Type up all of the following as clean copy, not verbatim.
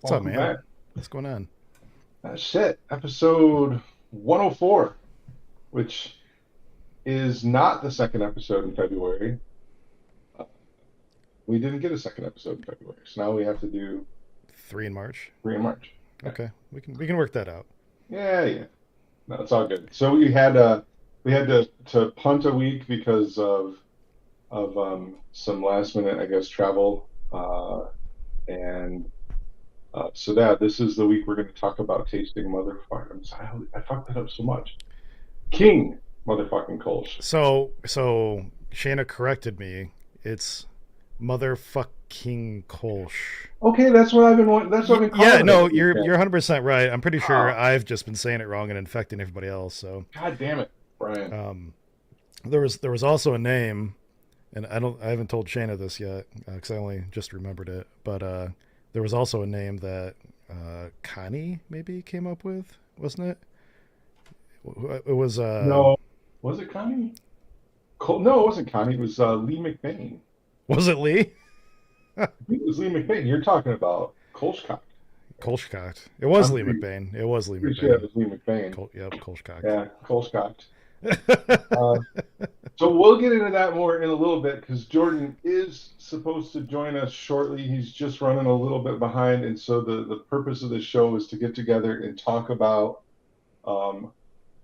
What's up, Welcome man? back. What's going on? Shit, episode 104, which is not the second episode in February. Uh, we didn't get a second episode in February, so now we have to do 3 in March. three in March. Yeah, Okay, we can work that out. yeah. No, it's all good. So we had to punt a week because of some last minute, I guess, travel. And so that this is the week we're going to talk about tasting motherfucker. I fucked that up so much. King motherfucking Kolsch. So Shayna corrected me. It's motherfucking Kolsch. Okay, that's what I've been That's what I've been Yeah, calling it no, every you're weekend. 100% right. I'm pretty sure Ah, I've just been saying it wrong and infecting everybody else. So, God damn it, Brian. um, there was also a name, and I haven't told Shayna this yet because I only just remembered it. But there was also a name that Connie maybe came up with, wasn't it? It was No, was it Connie? No, it wasn't Connie. It was Lee McBain. was it Lee? I think it was Lee McBain. You're talking about Kolschkock, right? Kolschkocht. It was I'm Lee McBain. It was Lee pretty sure it McBain. was Lee McBain. Yep, Kolschkocht. Yeah, Kolschkock. Uh, so we'll get into that more in a little bit because Jordan is supposed to join us shortly. He's just running a little bit behind, and so the purpose of the show is to get together and talk about um,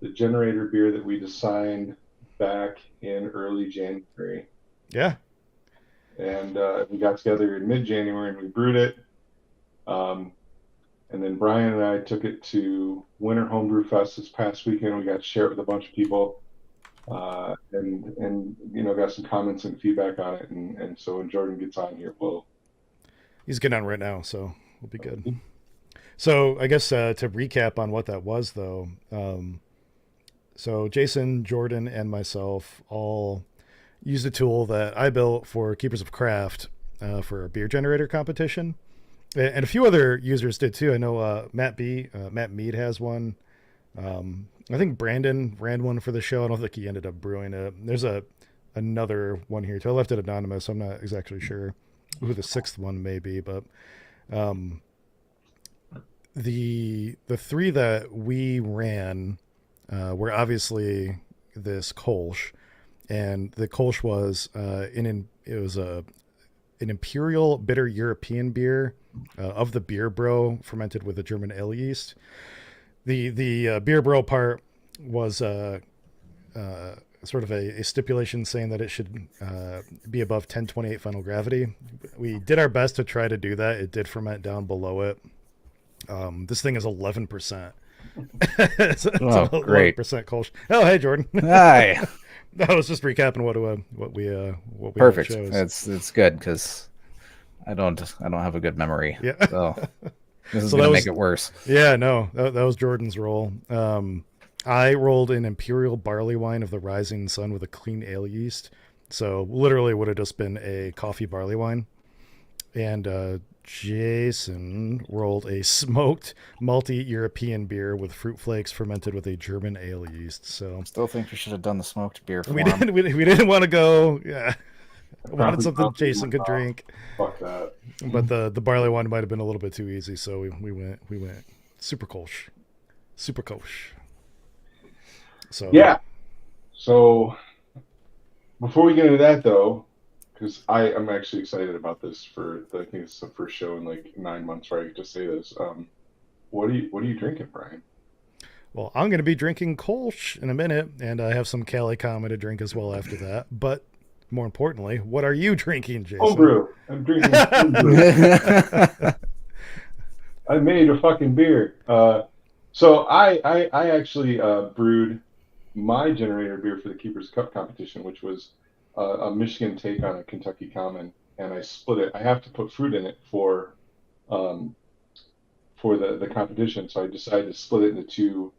the generator beer that we designed back in early January. Yeah, And we got together in mid-January and we brewed it. Um, and then Brian and I took it to Winter Homebrew Fest this past weekend. We got to share it with a bunch of people, and got some comments and feedback on it. And so when Jordan gets on here, he's getting on right now, so we'll be good. So I guess to recap on what that was, though. So Jason, Jordan, and myself all used a tool that I built for Keepers of Craft for a beer generator competition, and a few other users did too. I know Matt Mead has one. I think Brandon ran one for the show. I don't think he ended up brewing it. There's another one here too. I left it anonymous. So I'm not exactly sure who the sixth one may be, but um, the three that we ran were obviously this Kolsch, and the Kolsch was it was an imperial bitter European beer of the beer bro fermented with a German ale yeast. The beer bro part was sort of a stipulation saying that it should be above 1028 final gravity. We did our best to try to do that. It did ferment down below it. This thing is 11%. It's an Oh, great. 11% Kolsch. Oh, hey, Jordan. Hi. I was just recapping what we had Perfect. shows. It's good because I don't have a good memory. Yeah. So this is So gonna that make was it worse. yeah, no, that was Jordan's role. I rolled an imperial barley wine of the rising sun with a clean ale yeast. So literally would have just been a coffee barley wine. And Jason rolled a smoked malty European beer with fruit flakes fermented with a German ale yeast. So Still think we should have done the smoked beer we form. we didn't want to go. Yeah, I wanted Coffee, something coffee, Jason could drink, fuck that. but the barley wine might have been a little bit too easy. So we went super kolsch, super kolsch. So Yeah. So before we get into that, though, because I am actually excited about this I think it's the first show in like 9 months where I get to say this. What are you drinking, Brian? well, I'm going to be drinking kolsch in a minute, and I have some Cali Kama to drink as well after that. But more importantly, what are you drinking, Jason? Homebrew. I'm drinking homebrew. I made a fucking beer. So I actually brewed my generator beer for the Keepers Cup competition, which was a Michigan take on a Kentucky Common, and I split it. I have to put fruit in it um, for the competition, so I decided to split it into two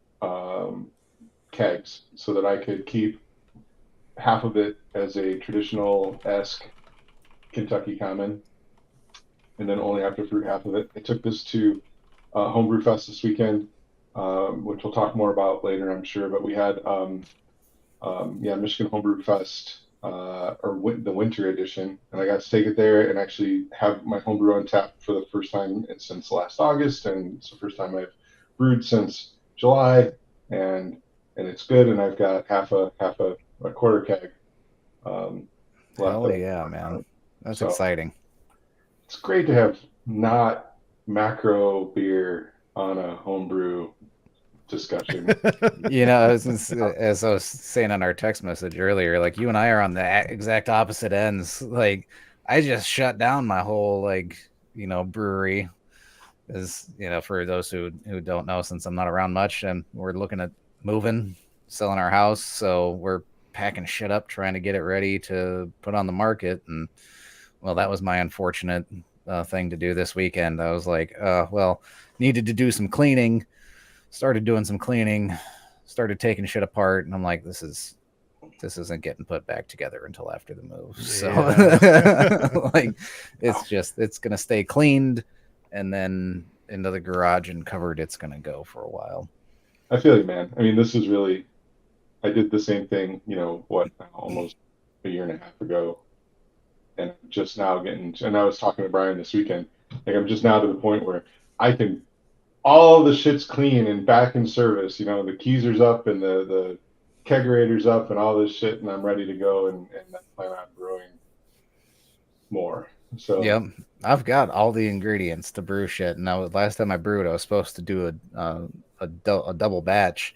kegs so that I could keep half of it as a traditional esque Kentucky Common, and then only after fruit half of it. I took this to Homebrew Fest this weekend, which we'll talk more about later, I'm sure. But we had, yeah, Michigan Homebrew Fest the winter edition, and I got to take it there and actually have my homebrew on tap for the first time since last August, and it's the first time I've brewed since July, and it's good. And I've got a quarter keg left. Hell yeah, man. That's So exciting. it's great to have not macro beer on a homebrew discussion. As I was saying on our text message earlier, like you and I are on the exact opposite ends. Like I just shut down my whole brewery. Is for those who don't know, since I'm not around much, and we're looking at moving, selling our house, so we're packing shit up, trying to get it ready to put on the market. And well, that was my unfortunate thing to do this weekend. I was like, needed to do some cleaning. Started doing some cleaning, started taking shit apart, and I'm like, this isn't getting put back together until after the move. So it's gonna stay cleaned and then into the garage and covered. It's gonna go for a while. I feel like, man. I mean, this is really. I did the same thing, almost a year and a half ago, and just now and I was talking to Brian this weekend. Like, I'm just now to the point where I can. All the shit's clean and back in service. The keezer's up and the kegerator's up and all this shit, and I'm ready to go and plan on brewing more. So yep, I've got all the ingredients to brew shit. Now, last time I brewed, I was supposed to do a double batch.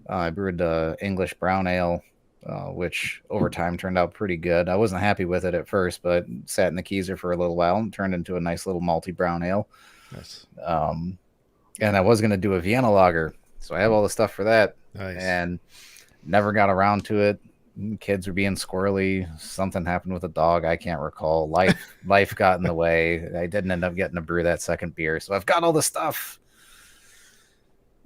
I brewed English brown ale, which over time turned out pretty good. I wasn't happy with it at first, but sat in the keezer for a little while and turned into a nice little malty brown ale. Nice. And I was going to do a Vienna lager, so I have all the stuff for that. Nice. And never got around to it. Kids were being squirrely. Something happened with a dog. I can't recall. Life got in the way. I didn't end up getting to brew that second beer. So I've got all the stuff.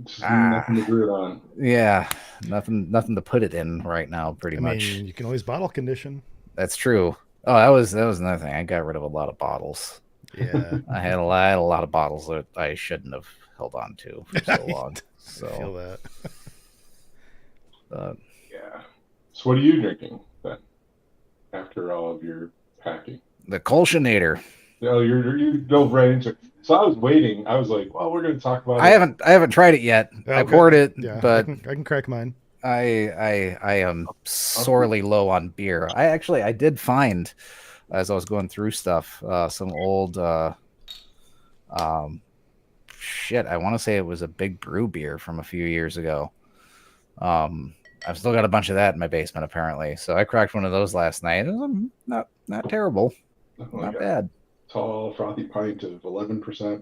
just nothing to brew it on. Yeah, nothing to put it in right now. Pretty much. You can always bottle condition. That's true. Oh, that was another thing. I got rid of a lot of bottles. Yeah, I had a lot of bottles that I shouldn't have held on to for so long. So I feel that. Yeah. So what are you drinking then? After all of your packing? The Kölsch-style. You dove right into it. So I was waiting. I was like, well, we're going to talk about it. I haven't tried it yet. Okay. I poured it, Yeah, but I can crack mine. I am sorely low on beer. I did find, as I was going through stuff, some old shit. I want to say it was a Big Brew beer from a few years ago. I've still got a bunch of that in my basement apparently. So I cracked one of those last night. It was not terrible, not bad. Tall frothy pint of 11%.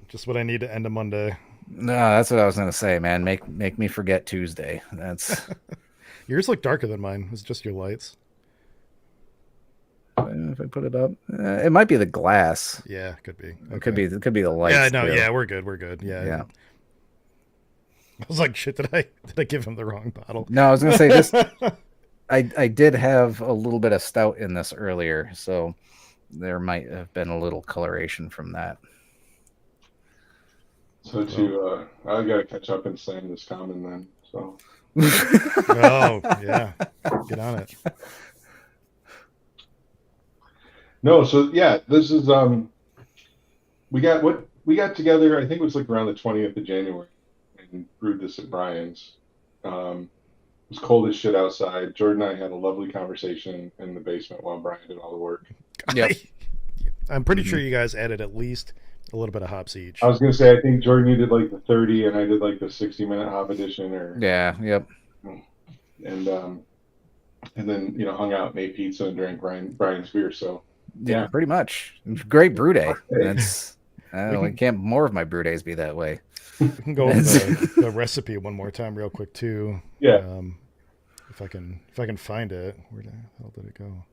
Just what I need to end a Monday. No, that's what I was gonna say, man. Make me forget Tuesday. That's yours look darker than mine. It's just your lights. If I put it up, it might be the glass. Yeah, could be. Okay. It could be the lights. Yeah, no, too. yeah, we're good. Yeah. I was like, shit, did I give him the wrong bottle? No, I was gonna say this. I did have a little bit of stout in this earlier, so there might have been a little coloration from that. So I got to catch up and slam this common then. So. Oh yeah, get on it. No, so yeah, this is we got together. I think it was like around the 20th of January, and brewed this at Brian's. It was cold as shit outside. Jordan and I had a lovely conversation in the basement while Brian did all the work. Yep. I'm pretty sure you guys added at least a little bit of hops each. I was gonna say I think Jordan you did like the 30 and I did like the 60-minute hop edition Yeah, yep. And then hung out and ate pizza and drank Brian's beer. So yeah, pretty much. Great brew day. That's can't more of my brew days be that way. We can go over the recipe one more time real quick too. Yeah. If I can find it. Where the hell did it go?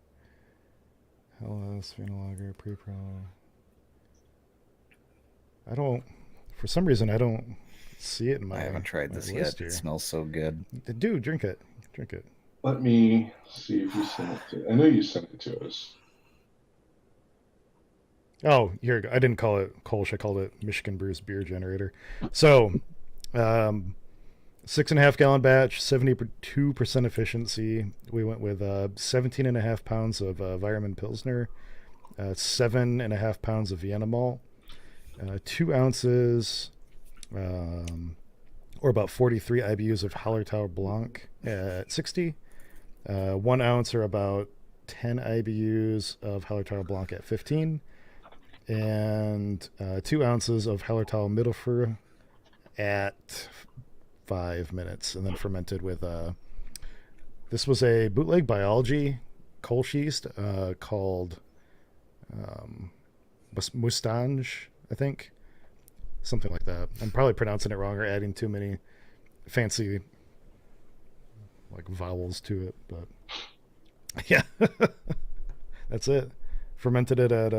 Hellas, Vienna Lager, pre-pro. For some reason I don't see it in my. I haven't tried this yet. It smells so good. Dude, drink it. Let me see if you sent it to. I know you sent it to us. Oh, here, I didn't call it Kolsch. I called it Michigan Brews Beer Generator. So 6.5 gallon batch, 72% efficiency. We went with 17.5 pounds of Weirmann Pilsner, 7.5 pounds of Vienna malt, 2 ounces, or about 43 IBUs of Hallertau Blanc at 60, 1 ounce or about 10 IBUs of Hallertau Blanc at 15, and 2 ounces of Hallertau Mittelfeuer at 5 minutes, and then fermented with this was a bootleg biology Kolsch yeast called Mustange, I think, something like that. I'm probably pronouncing it wrong or adding too many fancy like vowels to it, but yeah, that's it. Fermented it at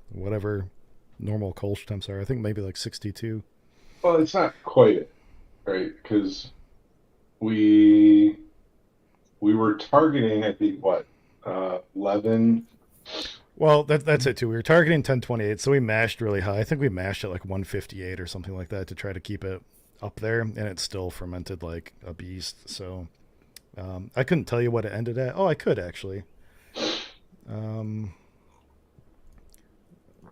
whatever normal Kolsch temps are. I think maybe like 62. Well, it's not quite it, right? Because we we were targeting, I think, what, 11. Well, that's it too. We were targeting 1028, so we mashed really high. I think we mashed at like 158 or something like that to try to keep it up there, and it still fermented like a beast. So I couldn't tell you what it ended at. Oh, I could actually. Um,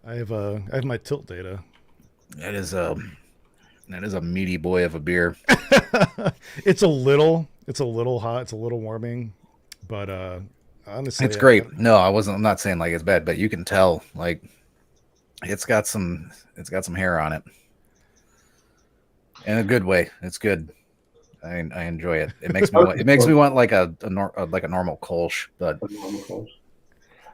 I have my tilt data. That is a meaty boy of a beer. It's a little hot. It's a little warming, but honestly, It's great. No, I'm not saying like it's bad, but you can tell like it's got some hair on it. In a good way. It's good. I enjoy it. It makes me want like a normal Kolsch, but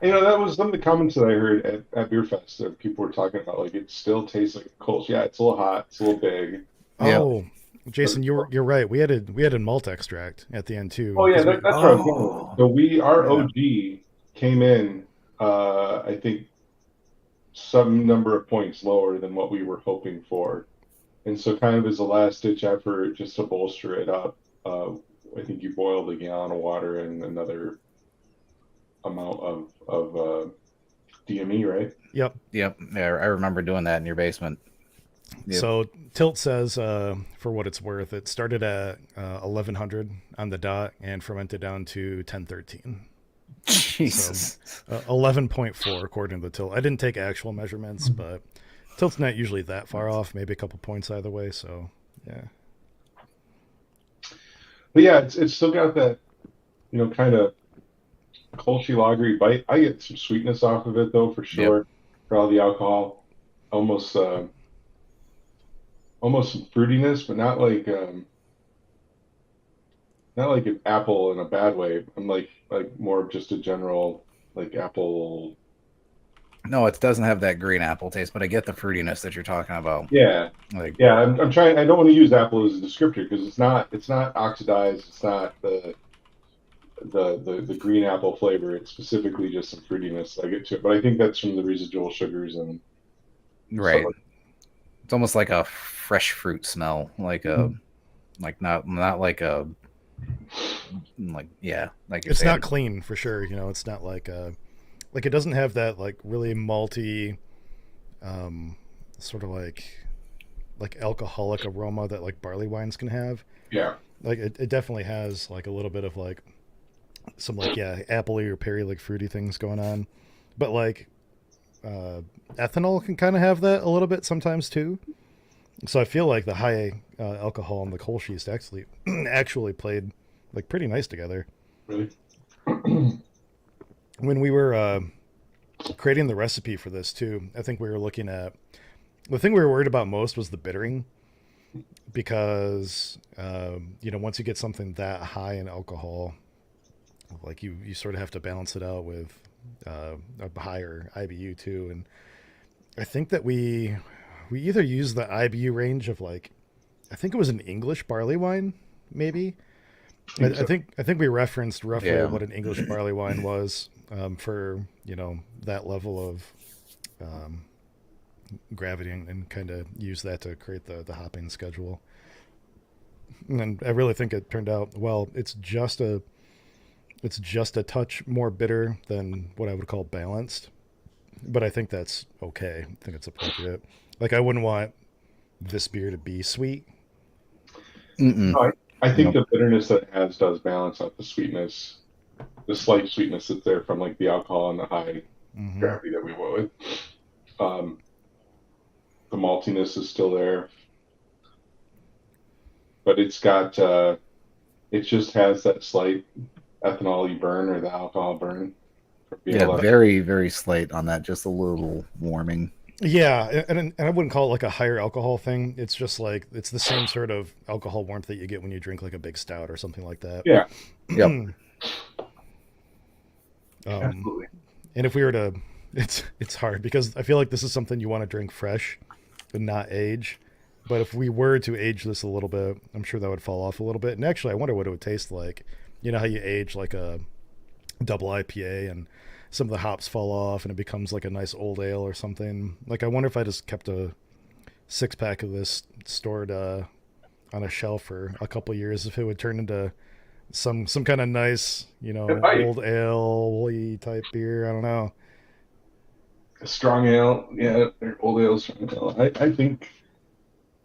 You know, that was some of the comments that I heard at Beer Fest that people were talking about. Like, it still tastes like a Kolsch. Yeah, it's a little hot. It's a little big. Oh, Jason, you're right. We added malt extract at the end too. Oh yeah, that's what I was going. So our OG came in, I think, some number of points lower than what we were hoping for, and so kind of as a last ditch effort, just to bolster it up, I think you boiled a gallon of water and another amount of DME, right? Yep. Yeah, I remember doing that in your basement. Yep. So Tilt says, for what it's worth, it started at 1100 on the dot and fermented down to 1013. Jesus. So, 11.4 according to the Tilt. I didn't take actual measurements, but Tilt's not usually that far off. Maybe a couple points either way. So yeah. But yeah, it's still got that, kind of Kolschy lagery bite. I get some sweetness off of it though, for sure. Yep. For all the alcohol, almost some fruitiness, but not like an apple in a bad way. I'm like more of just a general like apple. No, it doesn't have that green apple taste, but I get the fruitiness that you're talking about. Yeah, yeah. I'm trying. I don't want to use apple as a descriptor because it's not oxidized. It's not the green apple flavor. It's specifically just some fruitiness I get to it. But I think that's from the residual sugars and right. It's almost like a fresh fruit smell, like a not like a like you're it's saying. Not clean for sure. It's not like it doesn't have that like really malty, sort of like alcoholic aroma that like barley wines can have. Yeah. Like it definitely has like a little bit of like some like appley or perry like fruity things going on, but like ethanol can kind of have that a little bit sometimes too. So I feel like the high alcohol and the Kolsch yeast actually played like pretty nice together. Really? When we were creating the recipe for this too, I think we were looking at the thing we were worried about most was the bittering, because once you get something that high in alcohol, like you sort of have to balance it out with a higher IBU too. And I think that we either used the IBU range of like, I think it was an English barley wine, maybe. I think we referenced roughly what an English barley wine was for that level of gravity, and kind of use that to create the hopping schedule. And I really think it turned out well. It's just a touch more bitter than what I would call balanced, but I think that's okay. I think it's appropriate. Like, I wouldn't want this beer to be sweet. Mm-mm. No, I think Nope. the bitterness that it has does balance out the sweetness, the slight sweetness that's there from like the alcohol and the high Hmm. gravity that we went with. Um, the maltiness is still there, but it just has that slight ethanol burn or the alcohol burn from being a Yeah, lot. very, very slight on that. Just a little warming. Yeah, and I wouldn't call it like a higher alcohol thing. It's just like it's the same sort of alcohol warmth that you get when you drink like a big stout or something like that. Yeah, Yep. um, absolutely. and if we were to, it's hard because I feel like this is something you want to drink fresh, but not age. But if we were to age this a little bit, I'm sure that would fall off a little bit. And actually, I wonder what it would taste like. You know how you age like a double IPA and some of the hops fall off and it becomes like a nice old ale or something. Like I wonder if I just kept a 6 pack of this stored on a shelf for a couple years, if it would turn into some kind of nice, It might. old ale type beer. I don't know. A strong ale, yeah, or old ale, strong ale. I think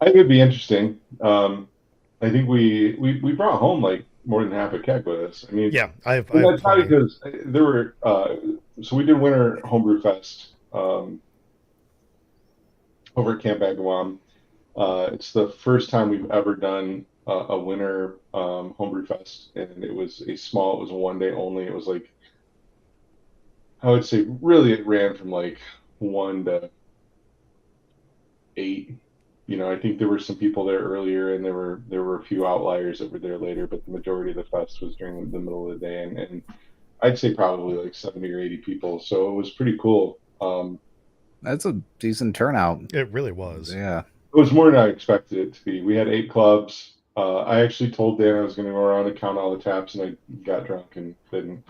it'd be interesting. I think we brought home like more than half a keg with us. I mean, Yeah, I and have that's probably plenty. because there were. So we did Winter Homebrew Fest over at Camp Agawam. It's the first time we've ever done a winter homebrew fest, and it was a small. It was a 1 day only. It was like I would say really it ran from like 1 to 8. I think there were some people there earlier, and there were a few outliers that were there later, but the majority of the fest was during the middle of the day, and I'd say probably like 70 or 80 people. So it was pretty cool. That's a decent turnout. It really was. Yeah. It was more than I expected it to be. We had 8 clubs. I actually told Dan I was going to go around and count all the taps, and I got drunk and didn't.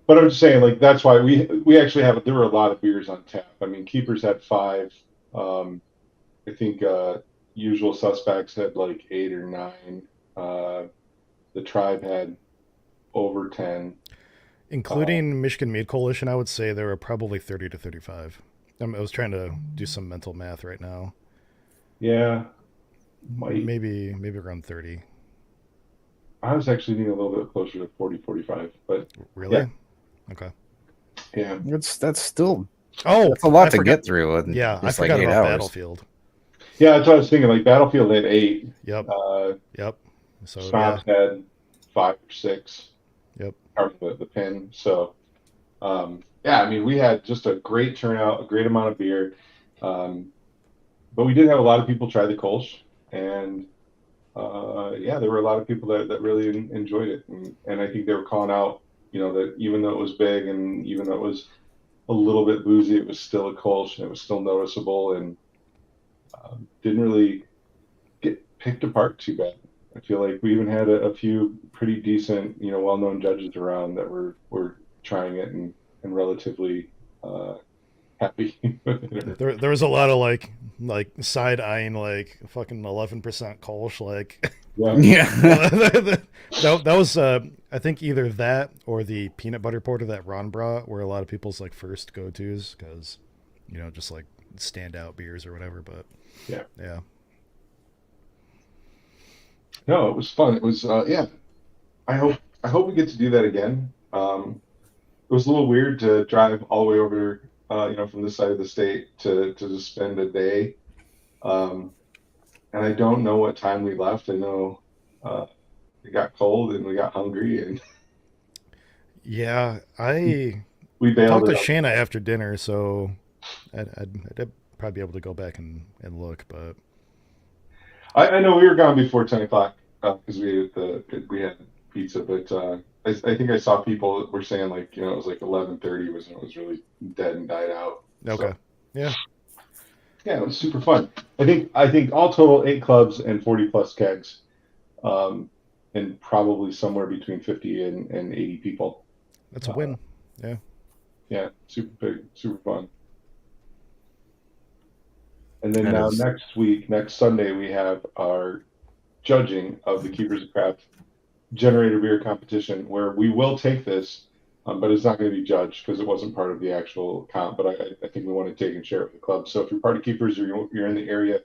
But I'm just saying, like that's why we actually have. There were a lot of beers on tap. I mean, Keepers had 5. I think Usual Suspects had like 8 or 9. Uh, the Tribe had over 10. Including Michigan Meat Coalition, I would say there were probably 30 to 35. I was trying to do some mental math right now. Yeah, might. Maybe around 30. I was actually thinking a little bit closer to 40, 45. But yeah, Really? Okay. yeah. That's still Oh, that's a lot I to forgot. get through in Yeah, I just like forgot 8 about hours. Battlefield. Yeah, that's what I was thinking. Like Battlefield had 8. Yep. Uh, Yep. So yeah. Snobs had 5 or 6. Yep. The pin. So yeah, I mean, we had just a great turnout, a great amount of beer. Um, but we did have a lot of people try the Kolsch, and yeah, there were a lot of people that really enjoyed it, and I think they were calling out, that even though it was big and even though it was a little bit boozy, it was still a Kolsch and it was still noticeable and didn't really get picked apart too bad. I feel like we even had a few pretty decent, well-known judges around that were trying it and relatively happy with it. There was a lot of like side eyeing like fucking 11% Kolsch like Yeah, Yeah. that was I think either that or the peanut butter porter that Ron brought were a lot of people's like first go tos because just like standout beers or whatever. But yeah. yeah, No, it was fun. It was yeah. I hope we get to do that again. It was a little weird to drive all the way over, from this side of the state to just spend a day. Um, and I don't know what time we left. I know it got cold and we got hungry and yeah. I we talked bailed to it up. Shanna after dinner, so I'd probably be able to go back and look, but I know we were gone before 10 o'clock because we had pizza, but I think I saw people that were saying like it was like 11:30 was when it was really dead and died out. okay, So yeah. yeah, it was super fun. I think all total 8 clubs and 40 plus kegs, um, and probably somewhere between 50 and 80 people. That's a win. Yeah. Yeah, super big, super fun. And then That now is next Sunday, we have our judging of the Keepers of Craft Generator Beer competition, where we will take this, but it's not going to be judged because it wasn't part of the actual comp. But I think we want to take and share it with the club. So if you're part of Keepers or you're in the area,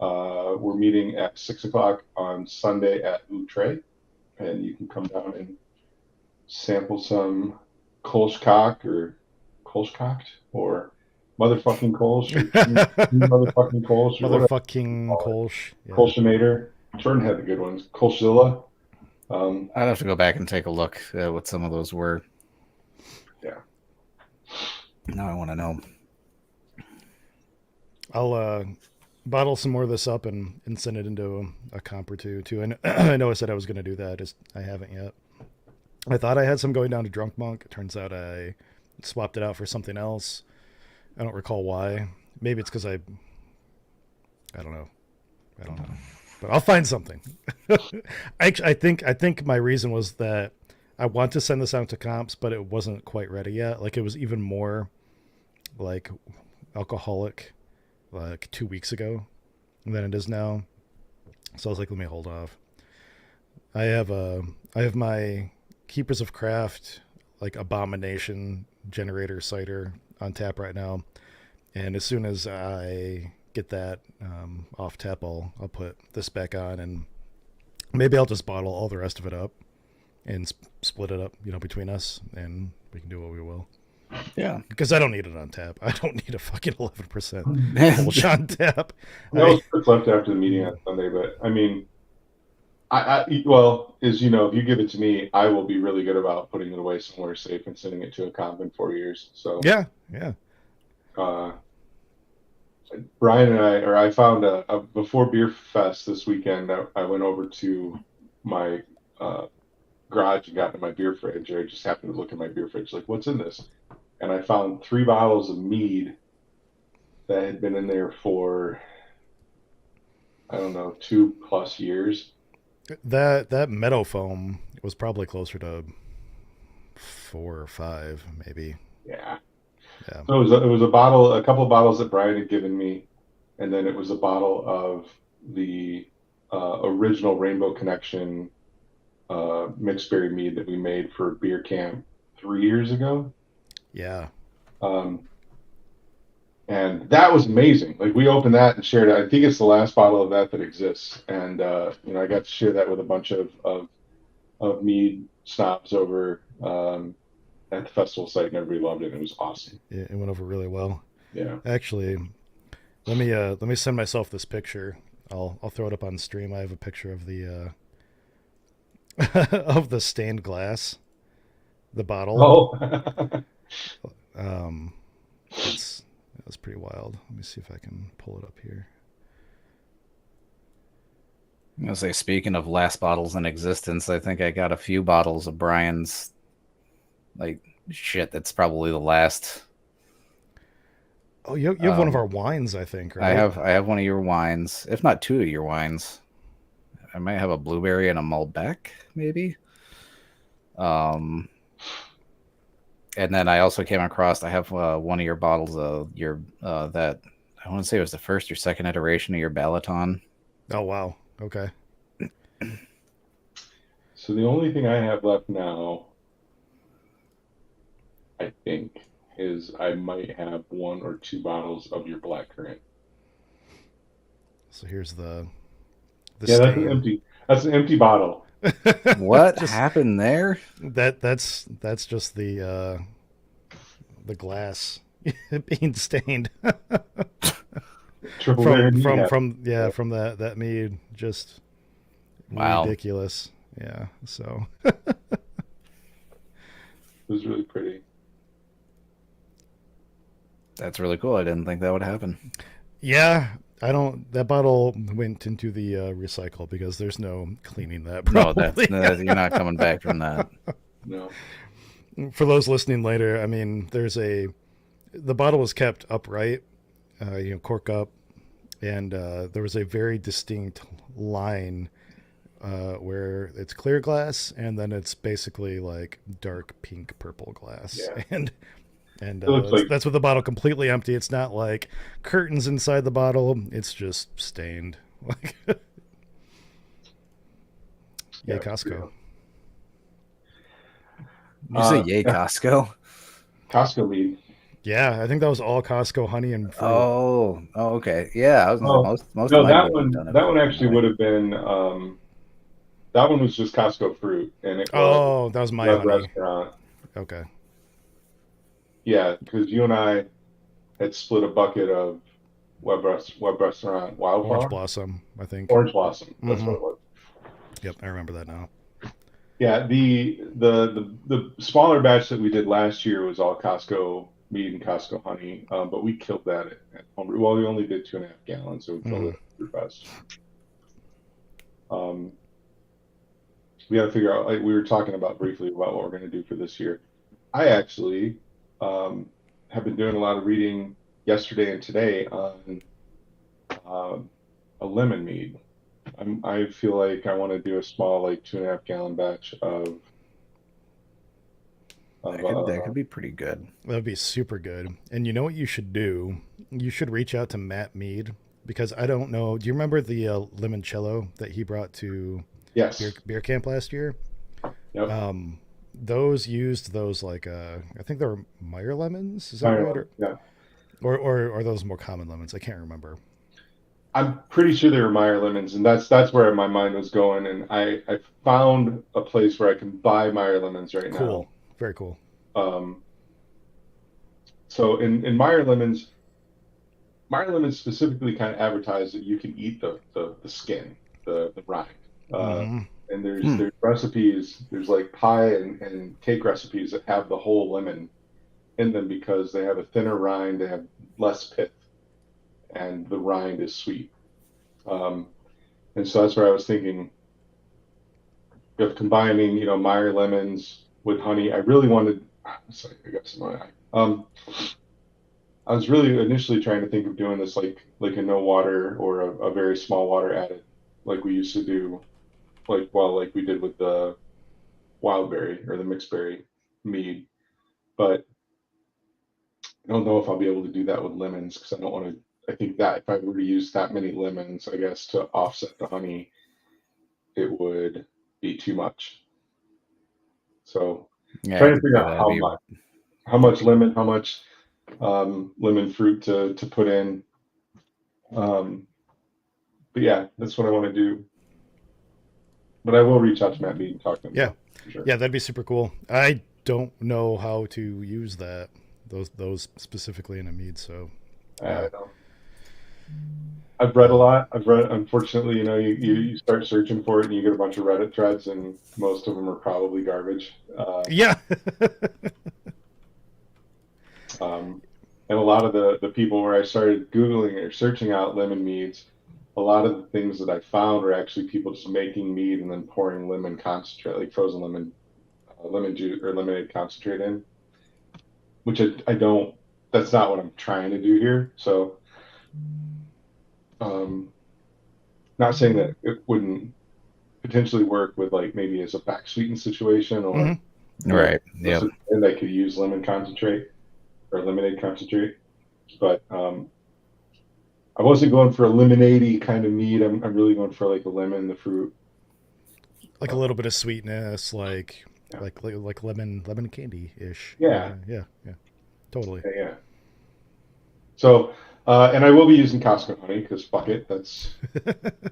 We're meeting at 6 o'clock on Sunday at Outre, and you can come down and sample some Kolschkock or Kolschkocht or motherfucking Kolsch or motherfucking Kolsch or whatever you Motherfucking call it. Kolsch. Yeah. Kolschinator. Jordan had the good ones. Kolschzilla. I'd have to go back and take a look at what some of those were. Yeah. Now I want to know. I'll bottle some more of this up and send it into a comp or two too. And I know I said I was going to do that. I haven't yet. I thought I had some going down to Drunk Monk. It turns out I swapped it out for something else. I don't recall why. Maybe it's because I don't know. But I'll find something. I think my reason was that I want to send this out to comps, but it wasn't quite ready yet. Like it was even more like alcoholic like 2 weeks ago than it is now. So I was like, let me hold off. I have my Keepers of Craft like Abomination Generator cider on tap right now, and as soon as I get that off tap, I'll put this back on, and maybe I'll just bottle all the rest of it up and split it up, between us, and we can do what we will. Yeah, because I don't need it on tap. I don't need a fucking 11% Kolsch on tap. No, it's left after the meeting on Sunday, but I mean, well, if you give it to me, I will be really good about putting it away somewhere safe and sending it to a comp in 4 years. So yeah. Brian and I found before Beer Fest this weekend, I went over to my garage and got into my beer fridge. I just happened to look in my beer fridge, like, what's in this? And I found 3 bottles of mead that had been in there for, I don't know, 2+ years. That meadow foam was probably closer to 4 or 5, maybe. Yeah. Yeah. So it was a couple of bottles that Brian had given me, and then it was a bottle of the original Rainbow Connection mixed berry mead that we made for beer camp 3 years ago. Yeah. And that was amazing. Like we opened that and shared it. I think it's the last bottle of that exists. And I got to share that with a bunch of mead snobs over at the festival site, and everybody loved it. It was awesome. Yeah, it went over really well. Yeah. Actually, let me send myself this picture. I'll throw it up on stream. I have a picture of the of the stained glass, the bottle. Oh. That's pretty wild. Let me see if I can pull it up here. I'm gonna say, speaking of last bottles in existence, I think I got a few bottles of Brian's. Like shit, that's probably the last. Oh, you have one of our wines, I think, right? I have one of your wines, if not 2 of your wines. I might have a blueberry and a Malbec, maybe. And then I also came across, I have one of your bottles of your, that, I want to say it was the first or second iteration of your Balaton. Oh, wow. Okay. So the only thing I have left now, I think, is I might have 1 or 2 bottles of your blackcurrant. So here's the yeah, that's an empty bottle. What happened there? That's just the glass being stained from that mead. Just wow. Ridiculous. Yeah. So it was really pretty. That's really cool. I didn't think that would happen. Yeah. That bottle went into the recycle because there's no cleaning that properly. No, you're not coming back from that. No. For those listening later, I mean, the bottle was kept upright, cork up, and there was a very distinct line where it's clear glass and then it's basically like dark pink purple glass. Yeah. And that's with the bottle completely empty. It's not like curtains inside the bottle. It's just stained. Yay, Costco. You say yay, Costco? Costco mead. Yeah, I think that was all Costco honey and fruit. Oh, okay. Yeah, I was gonna say Oh, most of no, my that brews are one done that in one actually honey. would have been that one was just Costco fruit, and it was Oh, that was my Web honey. Restaurant. Okay. Yeah, because you and I had split a bucket of Web Restaurant Orange Wildflower, blossom, I think. Orange Blossom. That's Mm-hmm. what it was. Yep, I remember that now. Yeah, the smaller batch that we did last year was all Costco mead and Costco honey, but we killed that at home. Well, we only did 2.5 gallons, so we killed Mm-hmm. it at Brew Fest. Um, we got to figure out. Like we were talking about briefly about what we're going to do for this year. I actually um, have been doing a lot of reading yesterday and today on um, a lemon mead. I feel like I want to do a small, like 2.5 gallon batch of That could be pretty good. That would be super good. And you know what you should do? You should reach out to Matt Mead because I don't know. Do you remember the limoncello that he brought to yes, beer camp last year? yep, Those used those like I think they were Meyer lemons. Is that right? Ireland, yeah. Or are those more common lemons? I can't remember. I'm pretty sure they were Meyer lemons, and that's where my mind was going. And I found a place where I can buy Meyer lemons right Cool. now. Very cool. Um, so in Meyer lemons specifically kind of advertise that you can eat the skin, the rind. Uh, Mm-hmm. and Hmm. there's recipes, there's like pie and cake recipes that have the whole lemon in them because they have a thinner rind, they have less pith, and the rind is sweet. Um, and so that's where I was thinking of combining, Meyer lemons with honey. I really wanted. Sorry, I got some eye. I was really initially trying to think of doing this like a no water or a very small water added, like we used to do, like we did with the wild berry or the mixed berry mead. But I don't know if I'll be able to do that with lemons because I don't want to. I think that if I were to use that many lemons, I guess to offset the honey, it would be too much. So Yeah, I trying to could figure see out that be. how much lemon, how much lemon fruit to put in. Um, but yeah, that's what I want to do. But I will reach out to Matt Mead and talk to him Yeah. about it for sure. Yeah, that'd be super cool. I don't know how to use those specifically in a mead. So I yeah. know. I've read a lot. I've read, unfortunately, you start searching for it and you get a bunch of Reddit threads, and most of them are probably garbage. Yeah. And a lot of the people where I started Googling or searching out lemon meads, a lot of the things that I found are actually people just making mead and then pouring lemon concentrate, like frozen lemon juice or lemonade concentrate in, which I don't, that's not what I'm trying to do here. So, um, not saying that it wouldn't potentially work with like maybe as a back sweetened situation or Mm-hmm. Right. Yep. and I could use lemon concentrate or lemonade concentrate, but I wasn't going for a lemonade kind of mead. I'm really going for like the lemon, the fruit. Like a little bit of sweetness, Yeah, like lemon candy ish. yeah, Yeah, totally. yeah, yeah. So, and I will be using Costco honey because fuck it, that's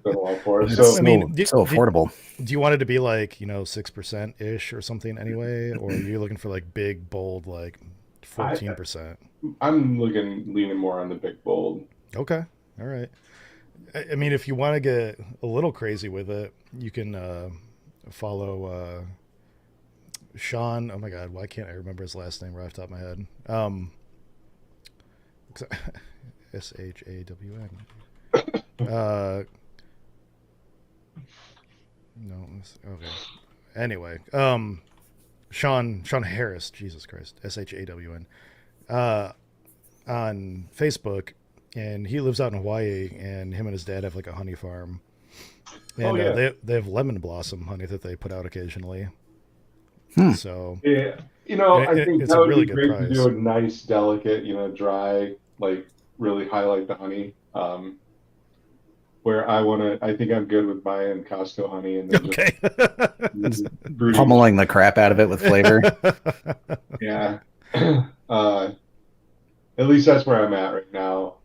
been a while for us. It's So, I mean, so affordable. do you want it to be like 6% ish or something anyway, or are you looking for like big bold like I 14%? I'm leaning more on the big bold. Okay, all right. I mean, if you want to get a little crazy with it, you can follow Sean. Oh my God, why can't I remember his last name right off the top of my head? Shawn. No, okay. Anyway, Sean Harris. Jesus Christ, Shawn. Uh, on Facebook, and he lives out in Hawaii, and him and his dad have like a honey farm, Oh and yeah, they have lemon blossom honey that they put out occasionally. Hmm. So yeah. and I think it's that a would really be good great to do price. a nice, delicate, dry, like really highlight the honey. Where I think I'm good with buying Costco honey and then just Okay. brooding. Pummeling the crap out of it with flavor. Yeah. at least that's where I'm at right now.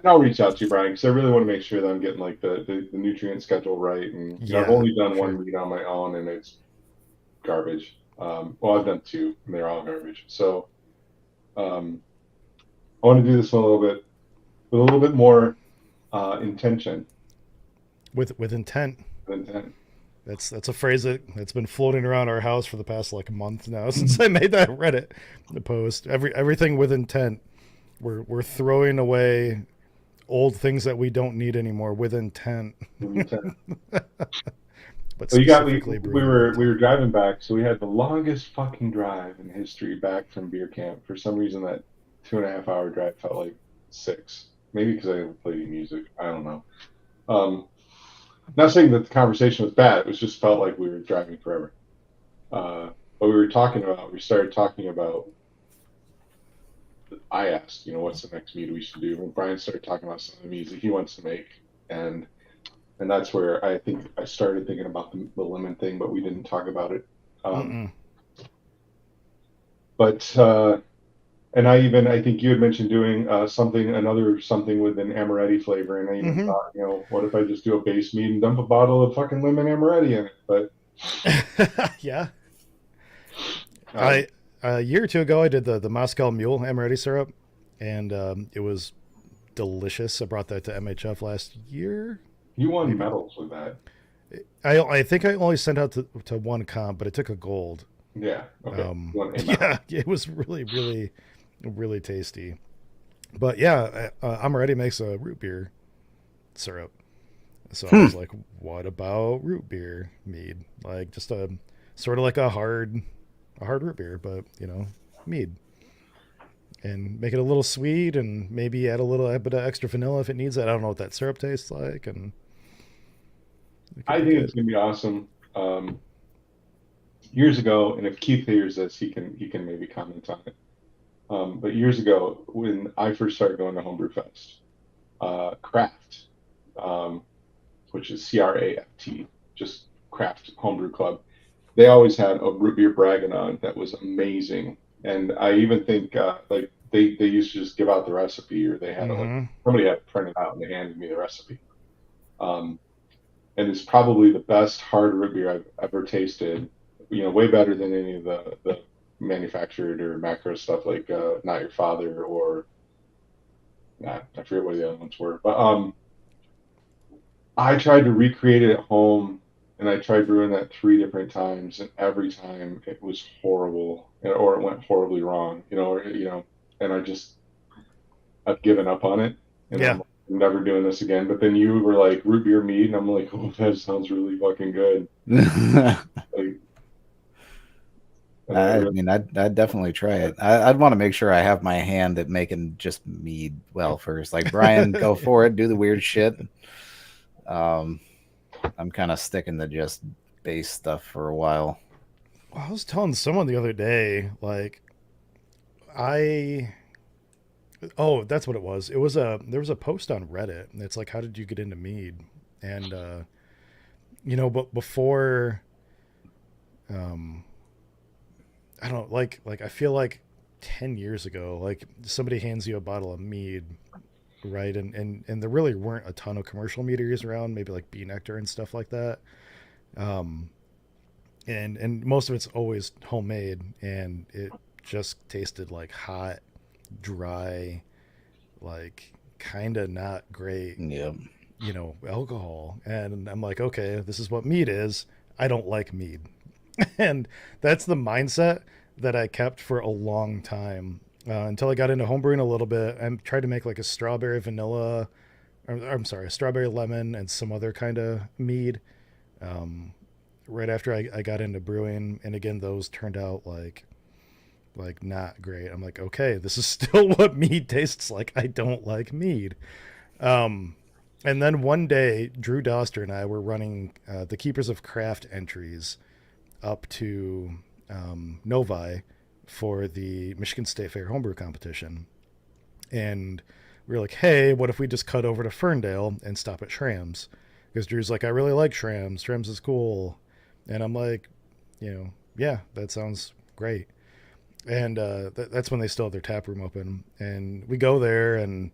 I'll reach out to you, Brian, because I really want to make sure that I'm getting like the nutrient schedule right. And I've Yeah, only done sure. one meet on my own, and it's garbage. Well, I've done two, and they're all garbage. So um, I want to do this one a little bit with a little bit more intention With intent. than intent. That's a phrase that's been floating around our house for the past like month now since I made that Reddit post. Everything with intent. We're throwing away old things that we don't need anymore with intent, Intent. but Well, specifically we brewing with were intent. driving back, so we had the longest fucking drive in history back from beer camp. For some reason, that 2.5 hour drive felt like 6. Maybe because I didn't play any music. I don't know. Um, Not saying that the conversation was bad. It was just felt like we were driving forever. But we started talking about. I asked, what's the next meet we should do? And Brian started talking about some of the meats that he wants to make, and that's where I think I started thinking about the lemon thing, but we didn't talk about it. Um, Mm-mm. but and I think you had mentioned doing something with an amaretti flavor, and I even Mm-hmm. thought, what if I just do a base mead and dump a bottle of fucking lemon amaretti in it? But Yeah. um, I a year or two ago I did the Moscow Mule amaretti syrup, and it was delicious. I brought that to MHF last year, you won maybe. medals with that. I think I only sent out to one comp, but it took a gold. Yeah. Okay. You won a medal. Yeah, it was really tasty. But yeah, Amaretti makes a root beer syrup. So I Hmm. was like, what about root beer mead? Like just a sort of like a hard root beer, but mead. And make it a little sweet and maybe add a little bit of extra vanilla if it needs it. I don't know what that syrup tastes like, and it could I be think good. it's gonna be awesome. Years ago, and if Keith hears this, he can maybe comment on it. But years ago, when I first started going to Homebrew Fest, Craft, um, which is CRAFT, just Craft Homebrew Club, they always had a root beer Braggon that was amazing. And I even think like they used to just give out the recipe, or they had it like Mm-hmm. somebody had it printed out and they handed me the recipe. Um, and it's probably the best hard root beer I've ever tasted. Way better than any of the manufactured or macro stuff like Not Your Father or I forget what the other ones were. But I tried to recreate it at home, and I tried brewing that 3 different times, and every time it was horrible, or it went horribly wrong. And I've given up on it, and Yeah. I'm never doing this again. But then you were like root beer mead, and I'm like, oh, that sounds really fucking good. Like, and I I really, mean, I'd definitely try it. I'd want to make sure I have my hand at making just mead well first. Like Brian, go for it, do the weird shit. Um, I'm kind of sticking to just base stuff for a while. Well, I was telling someone the other day, like I oh, that's what it was. There was a post on Reddit and it's like how did you get into mead? And but before um I don't know, like I feel like 10 years ago, like somebody hands you a bottle of mead, right? And there really weren't a ton of commercial meaders around, maybe like Bee Nectar and stuff like that. Um and most of it's always homemade and it just tasted like hot, dry, like kind of not great, Yep. alcohol. And I'm like, okay, this is what mead is. I don't like mead. And that's the mindset that I kept for a long time until I got into homebrewing a little bit. I tried to make like a strawberry vanilla, or, I'm sorry, a strawberry lemon and some other kind of mead. Um, right after I got into brewing, and again, those turned out like not great. I'm like, okay, this is still what mead tastes like. I don't like mead. Um, and then one day, Drew Doster and I were running the Keepers of Craft entries up to Novi for the Michigan State Fair homebrew competition. And we were like, hey, what if we just cut over to Ferndale and stop at Shram's? Because Drew's like, I really like Shram's. Shram's is cool. And I'm like, yeah, that sounds great. and that's when they still have their tap room open. And we go there, and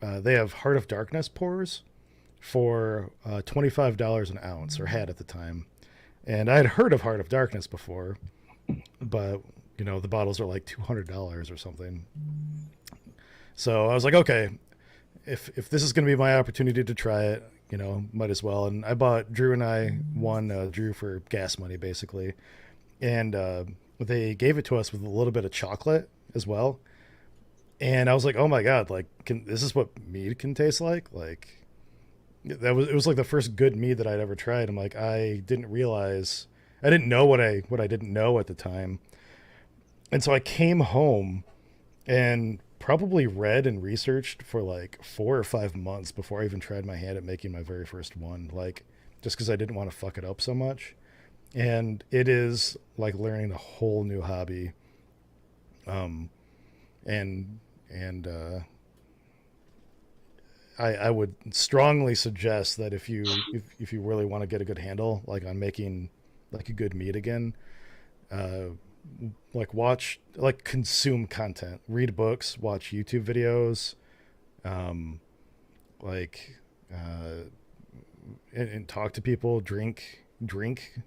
they have Heart of Darkness pours for $25 an ounce, or had at the time. And I had heard of Heart of Darkness before, but the bottles are like $200 or something. So I was like, okay, if this is going to be my opportunity to try it, might as well. And I bought Drew and I one Drew for gas money basically, and they gave it to us with a little bit of chocolate as well. And I was like, oh my god, like, this is what mead can taste like? Like, it was like the first good mead that I'd ever tried. I'm like, I didn't know what I didn't know at the time. And so I came home and probably read and researched for like 4 or 5 months before I even tried my hand at making my very first one. Like, just because I didn't want to fuck it up so much. And it is like learning a whole new hobby. Um, and I would strongly suggest that if you really want to get a good handle like on making like a good meat again, uh, like consume content, read books, watch YouTube videos, um, like and talk to people, drink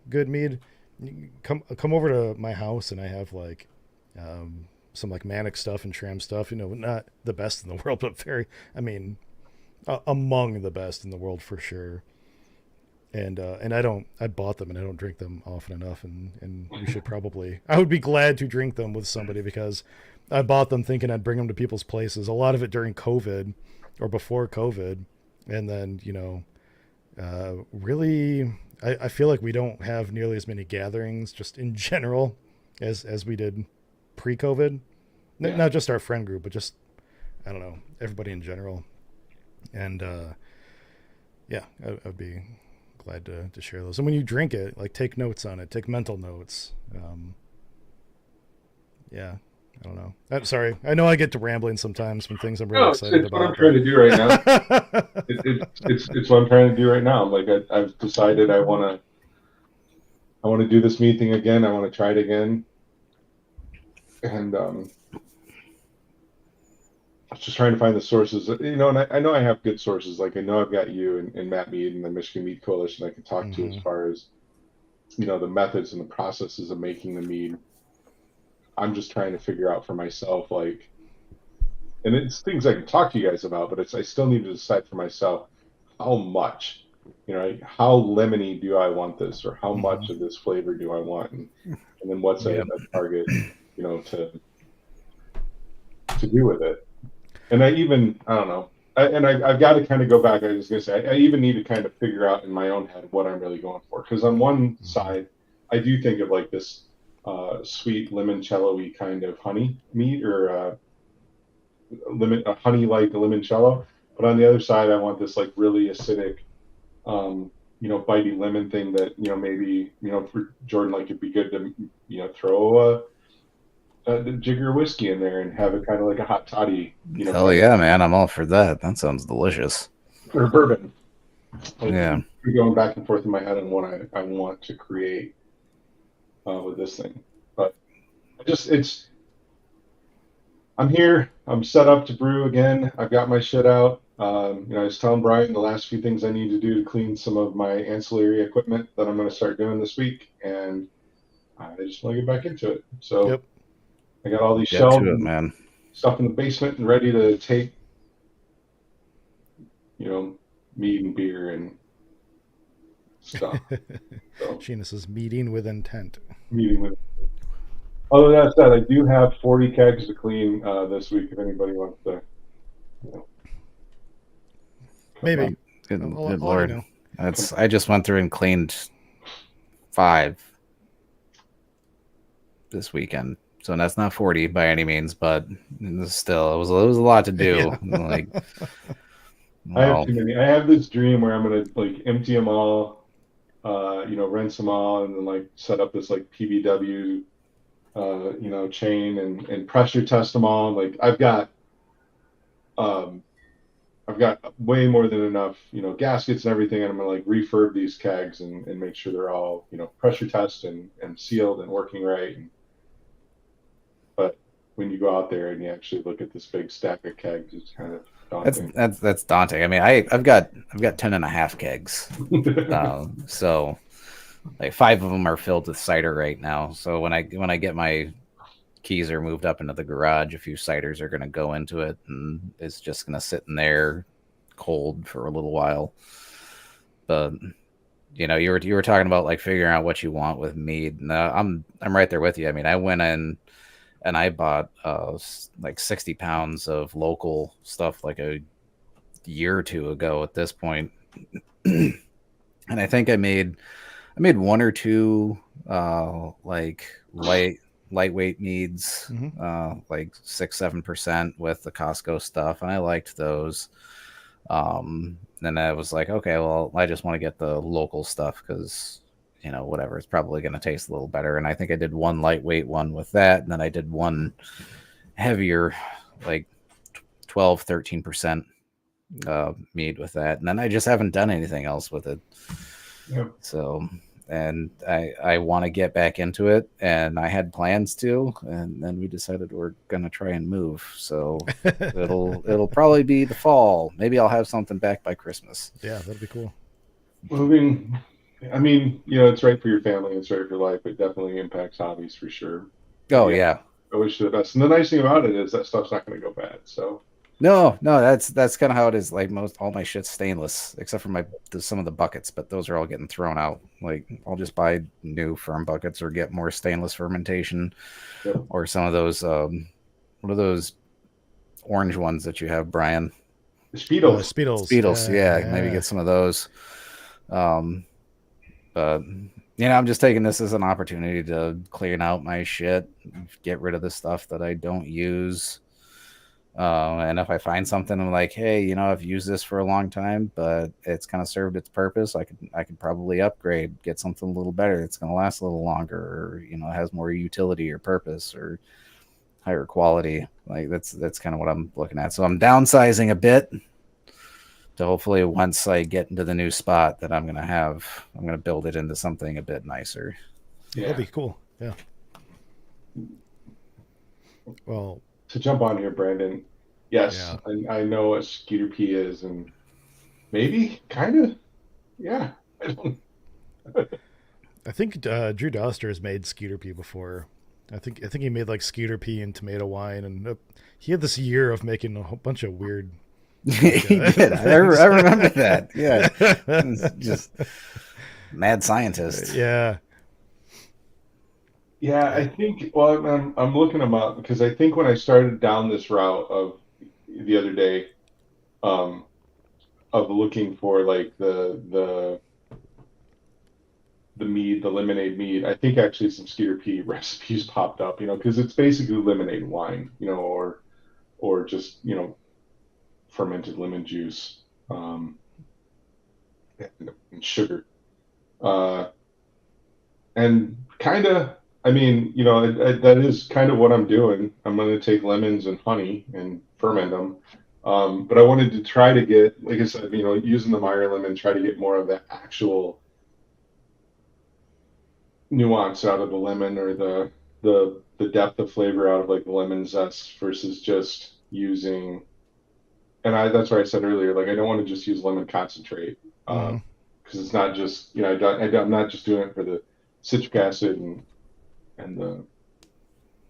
good mead. Come over to my house, and I have like some like manic stuff and tram stuff. Not the best in the world, but I mean, among the best in the world for sure. And I bought them and I don't drink them often enough, and we should probably, I would be glad to drink them with somebody, because I bought them thinking I'd bring them to people's places. A lot of it during COVID or before COVID, and then really, I feel like we don't have nearly as many gatherings just in general as we did pre-COVID. Yeah. Not just our friend group, but just, I don't know, everybody in general. And yeah, I'd be glad to share those. And when you drink it, like, take notes on it, take mental notes. Yeah, I don't know. I'm sorry. I know I get to rambling sometimes when things I'm really No, excited it's about. what I'm trying to do right now. now. It's what I'm trying to do right now. Like, I've decided I want to do this meat thing again. I want to try it again, and I was just trying to find the sources. And I know I have good sources. Like, I know I've got you and Matt Mead and the Michigan Mead Coalition I can talk to as far as the methods and the processes of making the mead. I'm just trying to figure out for myself, like, and it's things I can talk to you guys about, but I still need to decide for myself how much, how lemony do I want this, or how much of this flavor do I want, and then what's a target, to do with it. And I don't know, I've got to kind of go back. I was going to say, I even need to kind of figure out in my own head what I'm really going for, because on one side, I do think of like this sweet limoncello-y kind of honey meat, or a honey like limoncello. But on the other side, I want this like really acidic, bitey lemon thing that maybe for Jordan, like, it'd be good to throw the jigger whiskey in there and have it kind of like a hot toddy. Hell yeah, man! I'm all for that. That sounds delicious. Or bourbon. Yeah. Going back and forth in my head on what I want to create with this thing, but I'm here. I'm set up to brew again. I've got my shit out. I was telling Brian the last few things I need to do to clean some of my ancillary equipment that I'm going to start doing this week, and I just want to get back into it. So Yep. I got all these shelves, man, stuff in the basement, and ready to take, meat and beer and stuff. So, Sheenus is meeting with intent. Other than that said, I do have 40 kegs to clean this week if anybody wants to. Maybe. Good Lord. I just went through and cleaned 5 this weekend. So that's not 40 by any means, but still, it was a lot to do. Like, I have too many. I have this dream where I'm gonna like empty them all, rinse them all, and then like set up this like PBW, chain and pressure test them all. Like, I've got way more than enough, gaskets and everything, and I'm gonna like refurb these kegs and make sure they're all, pressure tested and sealed and working right. And when you go out there and you actually look at this big stack of kegs, it's kind of That's daunting. that's daunting. I mean, I've got 10.5 kegs. So like 5 of them are filled with cider right now. So when I get my keys are moved up into the garage, a few ciders are going to go into it, and it's just going to sit in there cold for a little while. But you were talking about like figuring out what you want with mead. No, I'm right there with you. I mean, I went in and I bought like 60 pounds of local stuff like a year or two ago at this point. And I think I made one or two like lightweight meads, Mm-hmm. like 6-7% with the Costco stuff, and I liked those. Then I was like, okay, well, I just want to get the local stuff because whatever, it's probably going to taste a little better. And I think I did one lightweight one with that, and then I did one heavier, like 12-13% mead with that, and then I just haven't done anything else with it. Yep. So, and I want to get back into it, and I had plans to, and then we decided we're gonna try and move. So it'll probably be the fall. Maybe I'll have something back by Christmas. Yeah, that'd be cool. Moving, I mean, it's right for your family, it's right for life. It definitely impacts hobbies for sure. Oh Yeah, yeah. I wish you the best. And the nice thing about it is that stuff's not going to go bad. So No, that's kind of how it is. Like all my shit's stainless, except for some of the buckets, but those are all getting thrown out. Like I'll just buy new firm buckets or get more stainless fermentation, yep. or some of those. What are those orange ones that you have, Brian? Speedos. Speedos, yeah, maybe get some of those. But I'm just taking this as an opportunity to clean out my shit, get rid of the stuff that I don't use. And if I find something, I'm like, hey, I've used this for a long time, but it's kind of served its purpose. I could probably upgrade, get something a little better. It's going to last a little longer, or has more utility or purpose or higher quality. Like that's kind of what I'm looking at. So I'm downsizing a bit to hopefully once I get into the new spot that I'm going to build it into something a bit nicer. Yeah. That'd be cool. Yeah. Well, to jump on here, Brandon. Yes, yeah. I know what Skeeter P is, and maybe kind of, yeah. I think Drew Doster has made Skeeter P before. I think he made like Skeeter P and tomato wine, and he had this year of making a whole bunch of weird. He did. I remember that. Yeah, just mad scientist. Yeah. Yeah, I think. Well, I'm looking them up because I think when I started down this route of the other day, of looking for like the mead, the lemonade mead, I think actually some Skeeter P recipes popped up. Because it's basically lemonade wine, or just fermented lemon juice, and sugar, and kind of. I mean, that is kind of what I'm doing. I'm going to take lemons and honey and ferment them. But I wanted to try to get, like I said, using the Meyer lemon, try to get more of the actual nuance out of the lemon, or the depth of flavor out of like the lemon zest versus just using. And that's why I said earlier, like I don't want to just use lemon concentrate, because it's not just I'm not just doing it for the citric acid and the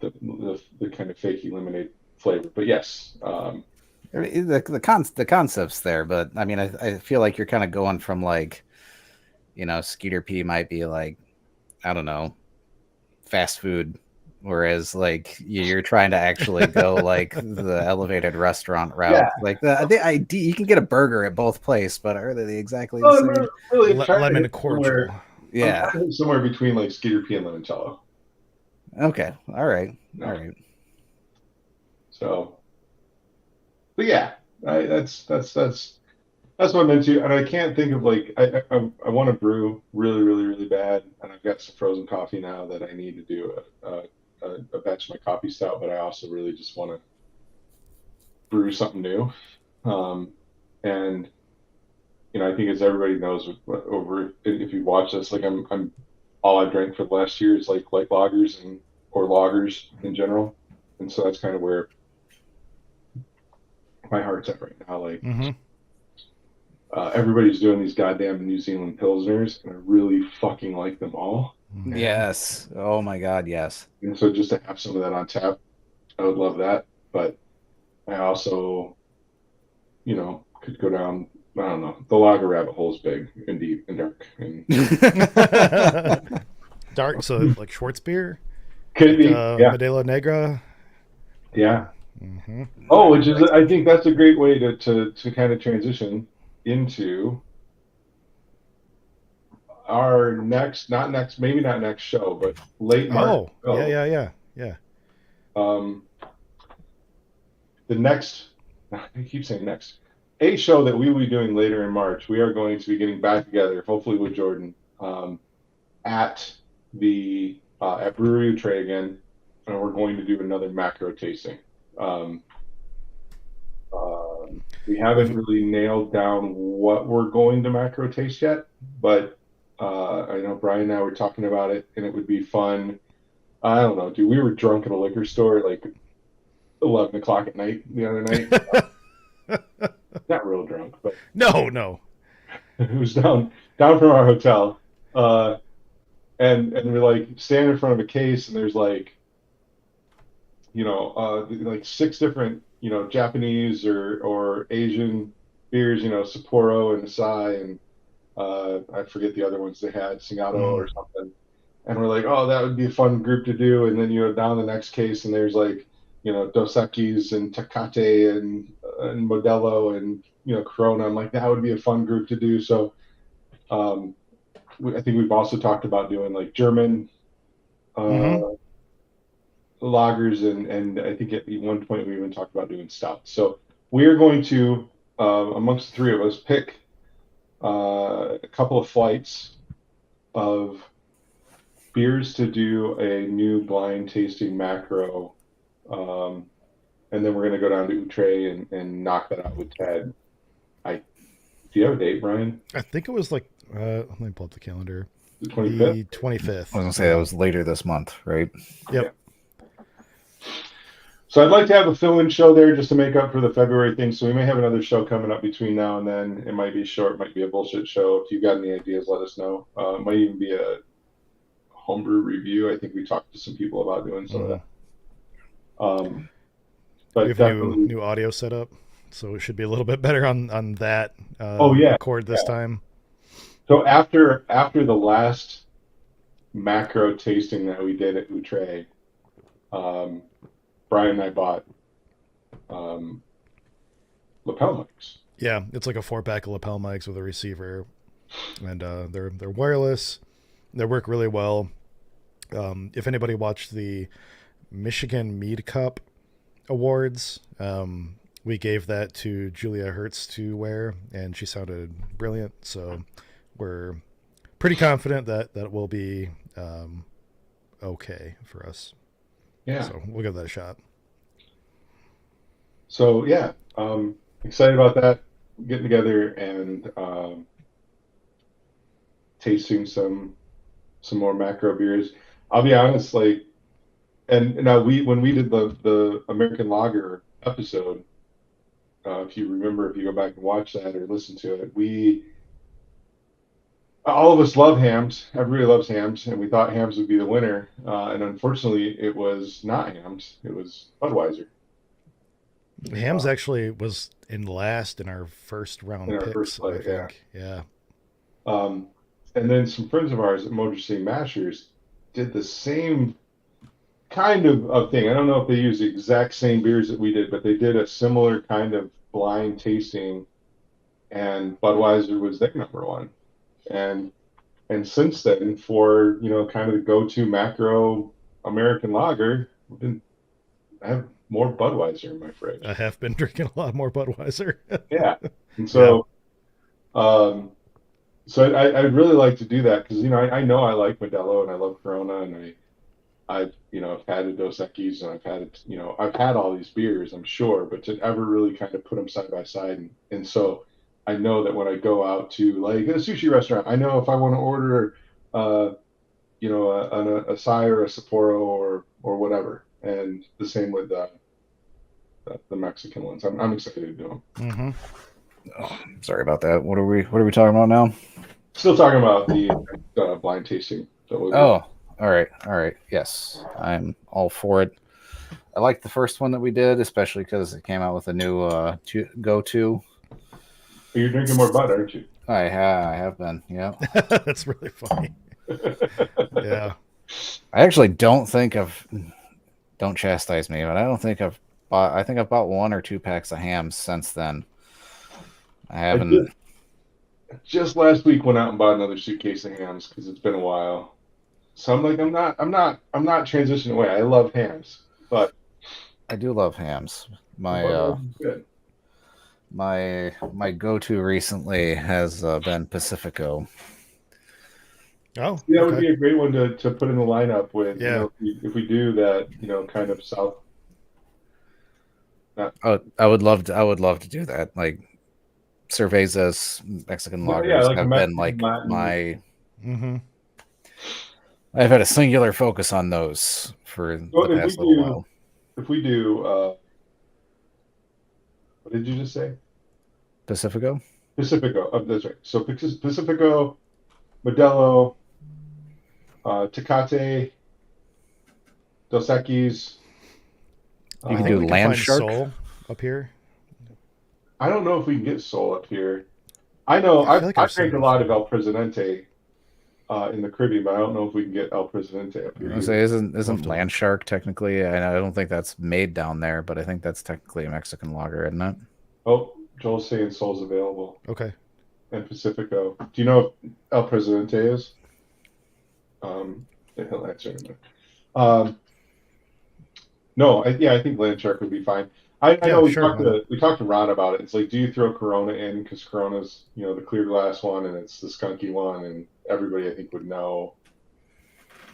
kind of fakey lemonade flavor. But yes, the concept's there. But I mean, I feel like you're kind of going from like, Skeeter P might be like, I don't know, fast food, whereas like you're trying to actually go like the elevated restaurant route. Yeah. Like the idea, you can get a burger at both places, but are they exactly the same? Really lemon cordial. Yeah, somewhere between like Skeeter P and limoncello. Okay. All right. So, but yeah, that's what I'm into, and I can't think of like I want to brew really, really, really bad, and I've got some frozen coffee now that I need to do a batch of my coffee stout, but I also really just want to brew something new, and I think as everybody knows, over if you watch this, like I'm all I drank for the last year is like light lagers or lagers in general. And so that's kind of where my heart's at right now. Like, Mm-hmm. everybody's doing these goddamn New Zealand Pilsners, and I really fucking like them all. Yes. Oh my God, yes. And so just to have some of that on tap, I would love that. But I also, could go down, I don't know, the lager rabbit hole is big and deep and dark. And Dark, so like Schwarzbier, could like be, yeah, Modelo Negra. yeah. Mm-hmm. Oh, which is, I think that's a great way to kind of transition into our maybe not next show, but late March Oh, yeah, show. yeah, yeah, yeah. Um, the next, I keep saying next, a show that we will be doing later in March. We are going to be getting back together, hopefully with Jordan, at at Brewery Tray again, and we're going to do another macro tasting. Um, we haven't We've really nailed down what we're going to macro taste yet, but I know Brian and I were talking about it, and it would be fun. I don't know, dude. We were drunk at a liquor store at like 11 o'clock at night the other night. Not real drunk, but no, no. it was down from our hotel. Uh, and we're like standing in front of a case, and there's like like six different Japanese or Asian beers, Sapporo and Asahi, and I forget the other ones they had, Singato Mm. or something. And we're like, oh, that would be a fun group to do. And then down the next case, and there's like Dos Equis and Tecate and Modelo and Corona. I'm like, that would be a fun group to do. So um, I think we've also talked about doing like German uh, Mm-hmm. lagers, and I think at one point we even talked about doing stouts. So we are going to, amongst the three of us, pick a couple of flights of beers to do a new blind tasting macro, um, and then we're going to go down to Outre and knock that out with Ted. Do you have a date, Brian? I think it was like let me pull up the calendar. The 25th? The I 25th. was gonna say that was later this month, right? Yeah. Yep. So I'd like to have a fill-in show there just to make up for the February thing. So we may have another show coming up between now and then. It might be short, might be a bullshit show. If you got any ideas, let us know. It might even be a homebrew review. I think we talked to some people about doing some of Mm-hmm. that. We But have definitely, new audio setup, so it should be a little bit better on that oh yeah, record this yeah. time. So after the last macro tasting that we did at Outre, um, Brian and I bought um, lapel mics. Yeah, it's like a 4-pack of lapel mics with a receiver, and they're wireless. They work really well. If anybody watched the Michigan Mead Cup Awards, we gave that to Julia Hertz to wear, and she sounded brilliant. So we're pretty confident that that will be okay for us. Yeah. So we'll give that a shot. So yeah, excited about that. Getting together and tasting some more macro beers. I'll be honest, like, and now when we did the American Lager episode, if you remember, if you go back and watch that or listen to it, all of us love hams. Everybody loves hams, and we thought hams would be the winner. And unfortunately, it was not hams. It was Budweiser Hams actually was in last in our first in round our first picks, I play. Yeah. think. Yeah. And then some friends of ours at Motor City Mashers did the same kind of thing. I don't know if they used the exact same beers that we did, but they did a similar kind of blind tasting, and Budweiser was their number one. And since then, for kind of the go-to macro American lager, I have more Budweiser in my fridge. I have been drinking a lot more Budweiser. Yeah, and so, so I'd really like to do that because I know I like Modelo and I love Corona, and I've had a Dos Equis, and I've had all these beers, I'm sure, but to ever really kind of put them side by side, and so I know that when I go out to like a sushi restaurant, I know if I want to order a Acai or a Sapporo or whatever, and the same with the Mexican ones. I'm excited to do them. Mm-hmm. Oh, sorry about that. What are we talking about now? Still talking about the blind tasting that we'll do. Oh, all right. Yes, I'm all for it. I like the first one that we did, especially because it came out with a new go-to. But you're drinking more Bud, aren't you? I have been, yeah. That's really funny. Yeah. I actually don't think don't chastise me, but I don't think I think I've bought 1 or 2 packs of hams since then. I haven't. Just last week went out and bought another suitcase of hams because it's been a while. So I'm like, I'm not transitioning away. I love hams, but I do love hams. Good. My go-to recently has been Pacifico. Oh, that would be a great one to put in the lineup with. Yeah. If we do that, kind of south. I would love to do that. Like Cerveza's Mexican lagers like have been like Latin. my. Mm-hmm. I've had a singular focus on those for the past little while. If we do, what did you just say? Pacifico. Pacifico. That's right. So Pacifico, Modelo, Tecate, Dos Equis. You can do Land Shark Sol up here. I don't know if we can get Sol up here. I know I've drank a lot of El Presidente in the Caribbean, but I don't know if we can get El Presidente up here. I say, isn't Land Shark technically? I don't think that's made down there, but I think that's technically a Mexican lager, isn't it? Oh, Joel's saying Sol's available. Okay. And Pacifico. Do you know if El Presidente is? He'll answer in a minute. No, I think Land Shark would be fine. I know we talked to Ron about it. It's like, do you throw Corona in because Corona's the clear glass one and it's the skunky one, and everybody I think would know.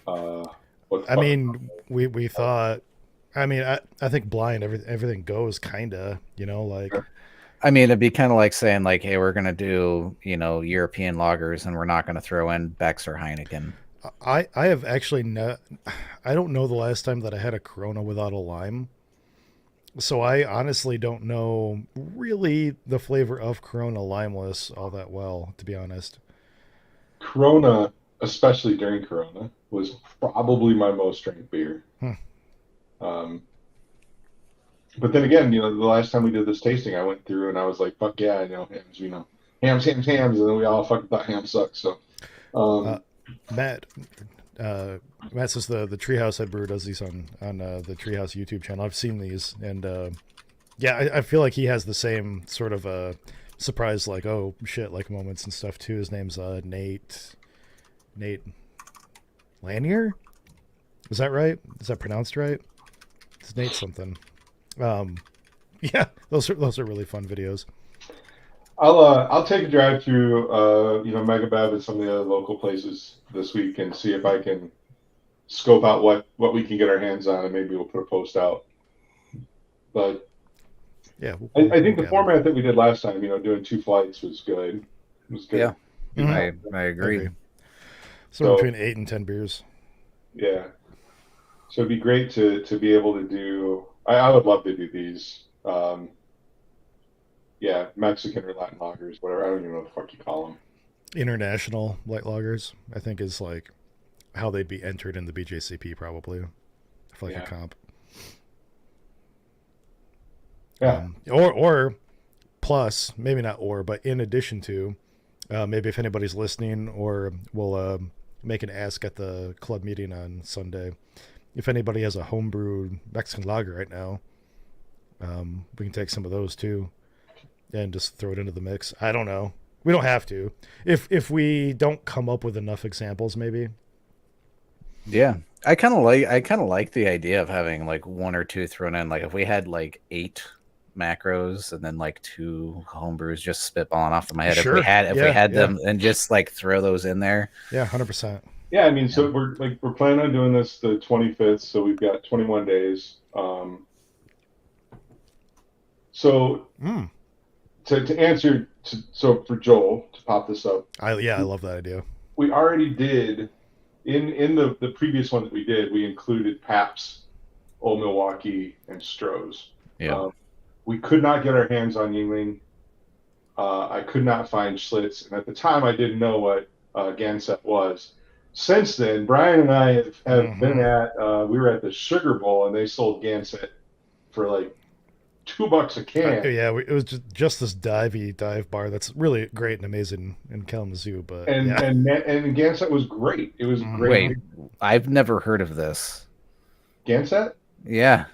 I mean, we thought. I mean, I think blind everything goes kinda. Like. I mean, it'd be kind of like saying like, hey, we're gonna do European lagers and we're not gonna throw in Beck's or Heineken. I have actually I don't know the last time that I had a Corona without a lime. So I honestly don't know really the flavor of Corona limeless all that well, to be honest. Corona, especially during Corona, was probably my most drank beer. But then again, the last time we did this tasting, I went through and I was like, fuck yeah, hams, hams, and then we all fucking thought ham sucks. So, Matt says the Treehouse Head Brewer does these on the Treehouse YouTube channel. I've seen these, and I feel like he has the same sort of surprise, like, oh shit, like moments and stuff too. His name's Nate Lanier. Is that right? Is that pronounced right? It's Nate something. Yeah, those are really fun videos. I'll take a drive through Megabab and some of the other local places this week and see if I can scope out what we can get our hands on, and maybe we'll put a post out. But yeah, I think the format that we did last time, doing 2 flights was good. It was good. Yeah, Mm-hmm. I agree. So between 8 and 10 beers. Yeah. So it'd be great to be able to do. I would love to do these. Mexican or Latin lagers, whatever. I don't even know what the fuck you call them. International light lagers, I think, is like how they'd be entered in the BJCP probably. For like a comp. Yeah. Or plus, maybe not but in addition to, maybe if anybody's listening, or we'll make an ask at the club meeting on Sunday. If anybody has a homebrewed Mexican lager right now, we can take some of those too and just throw it into the mix. I don't know. We don't have to. If we don't come up with enough examples, maybe. Yeah. I kind of like the idea of having like 1 or 2 thrown in. Like if we had like 8 macros and then like 2 homebrews just spitballing off of my head. Sure. If we had them and just like throw those in there. Yeah, 100%. Yeah, I mean, so we're planning on doing this the 25th, so we've got 21 days. So to answer, so for Joel to pop this up, I love that idea. We already did in the previous one that we did. We included Pabst Old Milwaukee, and Stroh's. Yeah. Um, we could not get our hands on Yingling. I could not find Schlitz, and at the time I didn't know what Gansett was. Since then, Brian and I have been Hmm. at we were at the Sugar Bowl, and they sold Gansett for like $2 a can, Yeah, it was just this dive bar that's really great and amazing in Kalamazoo. But and yeah, and Gansett was great. It was a great hmm Wait, I've never heard of this. Gansett. Yeah.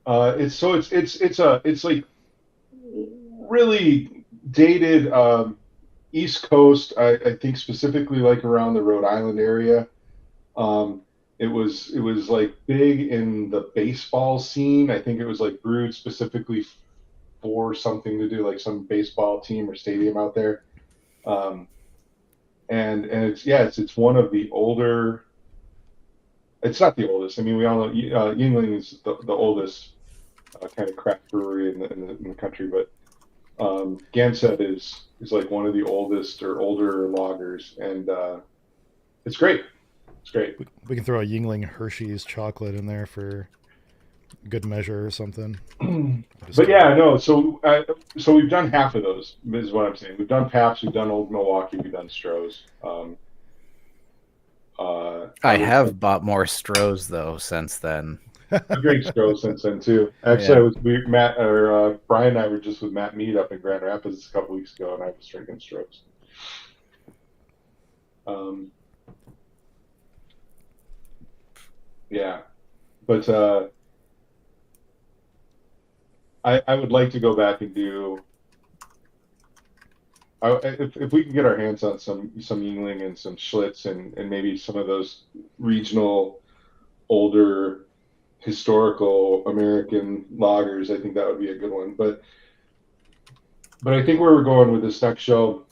It's like really dated East Coast. I think specifically like around the Rhode Island area. Um, it was like big in the baseball scene. I think it was like brewed specifically for something to do like some baseball team or stadium out there. Um, and it's one of the older. It's not the oldest. I mean, we all know Yuengling is the oldest kind of craft brewery in the country, but Gansett is like one of the oldest or older lagers, and it's great. It's great. we can throw a Yingling Hershey's chocolate in there for good measure or something. Just But yeah, no. So we've done half of those. Is what I'm saying. We've done Paps, we've done Old Milwaukee, we've done Stroh's. I I would have bought more Stroh's though since then. I've drank Stroh's since then too. Actually, Yeah. Matt or Brian and I were just with Matt Mead up in Grand Rapids a couple weeks ago, and I was drinking Stroh's. Um, yeah, but I would like to go back and do. If we can get our hands on some Yingling and some Schlitz and maybe some of those regional older historical American lagers, I think that would be a good one. But I think where we're going with this next show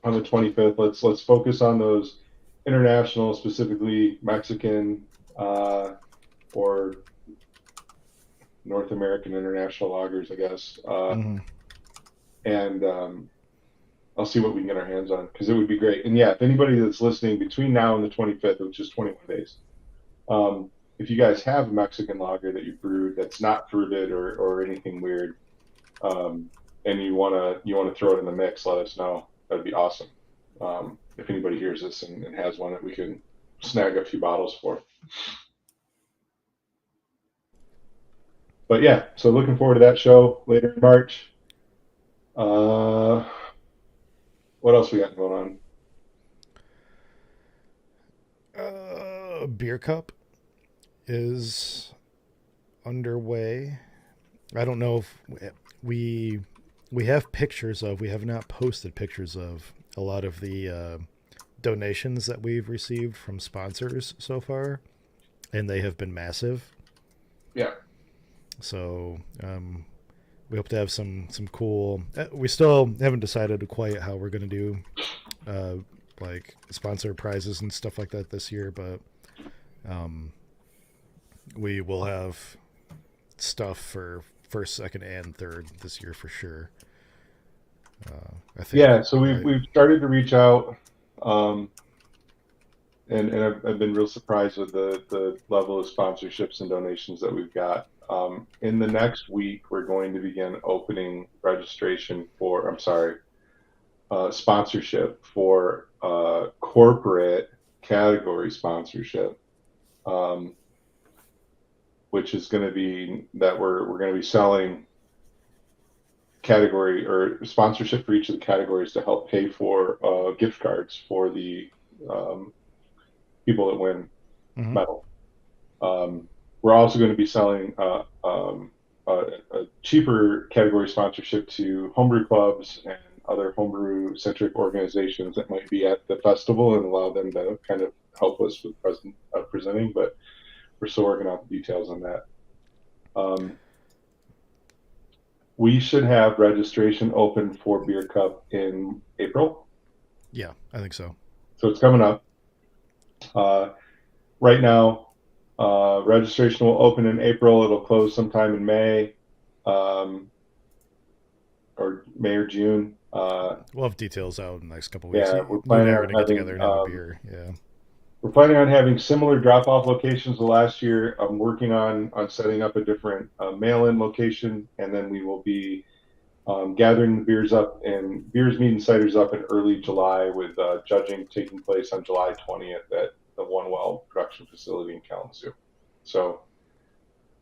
on the 25th, let's focus on those international, specifically Mexican or North American international lagers, I guess. Hmm. And I'll see what we can get our hands on because it would be great. And yeah, if anybody that's listening between now and the 25th, which is 21 days, if you guys have a Mexican lager that you brewed that's not fruited or anything weird, and you wanna throw it in the mix, let us know. That'd be awesome. If anybody hears this and has one that we can snag a few bottles for. But yeah, so looking forward to that show later in March. Uh, what else we got going Beer Cup is underway. I don't know if we we have pictures of. We have not posted pictures of a lot of the donations that we've received from sponsors so far, and they have been massive. Yeah. So we hope to have some cool. We still haven't decided quite how we're going to do uh, like sponsor prizes and stuff like that this year, but um, we will have stuff for first, second, and third this year for sure. I think. Yeah, so we've started to reach out, um, and I've been real surprised with the level of sponsorships and donations that we've got. In the next week, we're going to begin opening registration for, I'm sorry, sponsorship for corporate category sponsorship, um, which is going to be that we're going to be selling category or sponsorship for each of the categories to help pay for gift cards for the people that win Mhm. medal. We're also going to be selling a cheaper category sponsorship to homebrew clubs and other homebrew centric organizations that might be at the festival and allow them to kind of help us with presenting. But we're still working out the details on that. We should have registration open for Beer Cup in April. Yeah, I think so. So it's coming up. Right now, registration will open in April. It'll close sometime in May, or May or June. We'll have details out in the next couple of weeks. Yeah, You we're and I planning are on going to get having together and have a beer. Yeah. We're planning on having similar drop-off locations to last year. I'm working on setting up a different mail-in location, and then we will be gathering the beers up and beers, mead, and ciders up in early July, with judging taking place on July 20th at the One Well production facility in Kalamazoo. So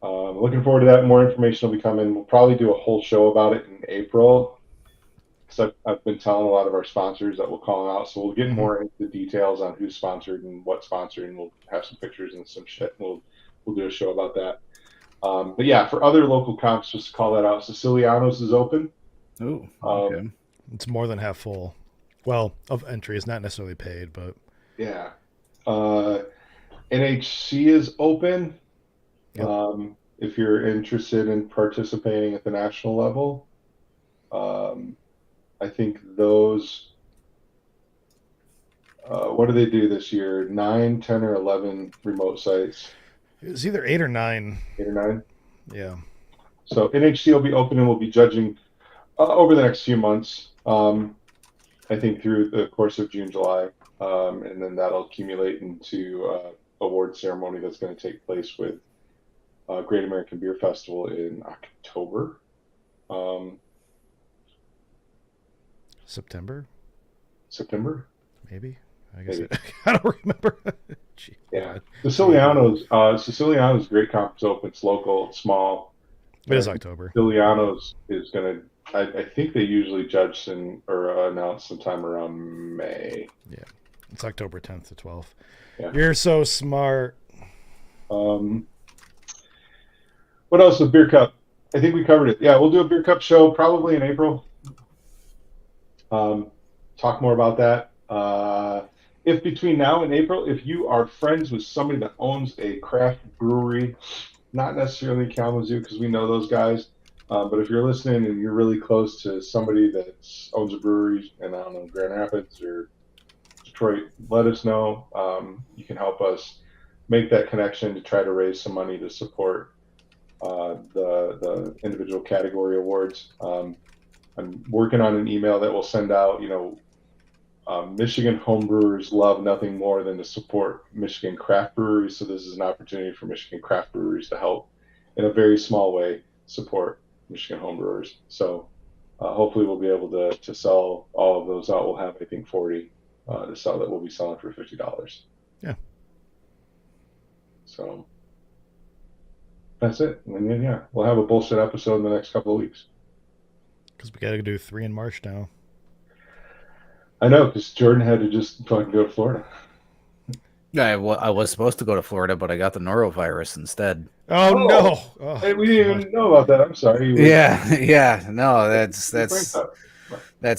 looking forward to that. More information will be coming. We'll probably do a whole show about it in April, because I've been telling a lot of our sponsors that we'll call them out. So we'll get more into the details on who's sponsored and what sponsored, and we'll have some pictures and some shit. We'll do a show about that. But yeah, for other local comps, just to call that out, Siciliano's is open. Oh, okay. It's more than half full. Well, of entries, not necessarily paid, but yeah. NHC is open. Yep. If you're interested in participating at the national level. I think those, what do they do this year? 9, 10, or 11 remote sites? it was either 8 or 9. 8 or 9? Yeah. So NHC will be open, and we'll be judging over the next few months, I think through the course of June, July. And then that'll accumulate into award ceremony that's going to take place with Great American Beer Festival in October. September? Maybe. I guess I don't remember. Gee, yeah. Siciliano's a great conference open. It's local, it's small. It is October. Siciliano's is going to, I think they usually judge or announce sometime around May. Yeah. It's October 10th to 12th. Yeah. You're so smart. What else? The beer cup. I think we covered it. Yeah, we'll do a beer cup show probably in April. Talk more about that. If between now and April, if you are friends with somebody that owns a craft brewery, not necessarily in Kalamazoo, because we know those guys, but if you're listening and you're really close to somebody that owns a brewery in, I don't know, Grand Rapids or Detroit, let us know. You can help us make that connection to try to raise some money to support the individual category awards. I'm working on an email that we'll send out. Michigan homebrewers love nothing more than to support Michigan craft breweries. So this is an opportunity for Michigan craft breweries to help, in a very small way, support Michigan homebrewers. So hopefully we'll be able to sell all of those out. We'll have, I think, 40 to sell that we'll be selling for $50. Yeah. So that's it. And then, yeah, we'll have a bullshit episode in the next couple of weeks. Because we got to do 3 in March now. I know, because Jordan had to just fucking go to Florida. I was supposed to go to Florida, but I got the norovirus instead. Oh no! Oh, hey, we didn't even know about that. I'm sorry. Yeah. No, that's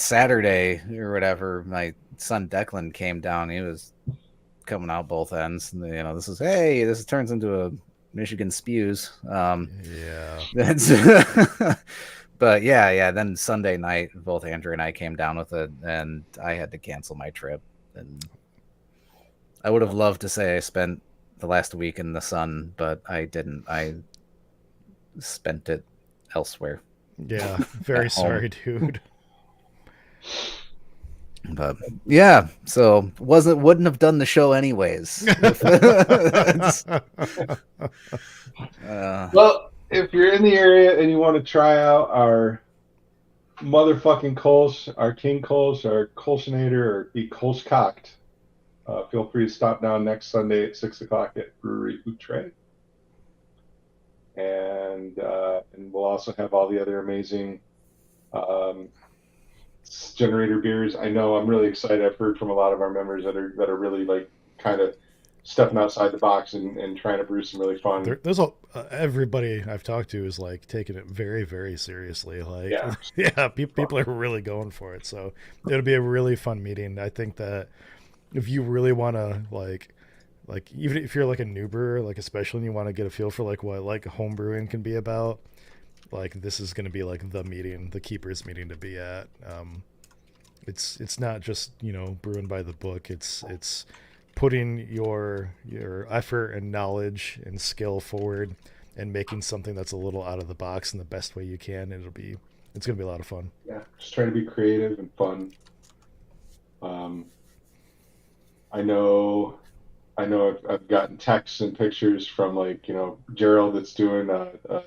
Saturday or whatever. My son Declan came down. He was coming out both ends. This turns into a Michigan spews. Yeah. That's. But yeah. Then Sunday night, both Andrew and I came down with it, and I had to cancel my trip. And I would have loved to say I spent the last week in the sun, but I didn't. I spent it elsewhere. Yeah, very sorry, dude. But yeah, so wouldn't have done the show anyways. Well, if you're in the area and you want to try out our motherfucking Kolsch, our King Kolsch, our Kolschinator, or be Kolsch cocked, feel free to stop down next Sunday at 6 o'clock at Brewery Outre. And we'll also have all the other amazing generator beers. I know I'm really excited. I've heard from a lot of our members that are really like kind of stepping outside the box and trying to brew some really fun. There's everybody I've talked to is like taking it very, very seriously. Like, people are really going for it. So it'll be a really fun meeting. I think that if you really want to like even if you're like a new brewer, like especially when you want to get a feel for like what like home brewing can be about, like this is going to be like the meeting, the keepers meeting to be at. It's not just brewing by the book. It's putting your effort and knowledge and skill forward and making something that's a little out of the box in the best way you can. It's going to be a lot of fun. Yeah, just trying to be creative and fun. I know I know I've gotten texts and pictures from like, Gerald that's doing a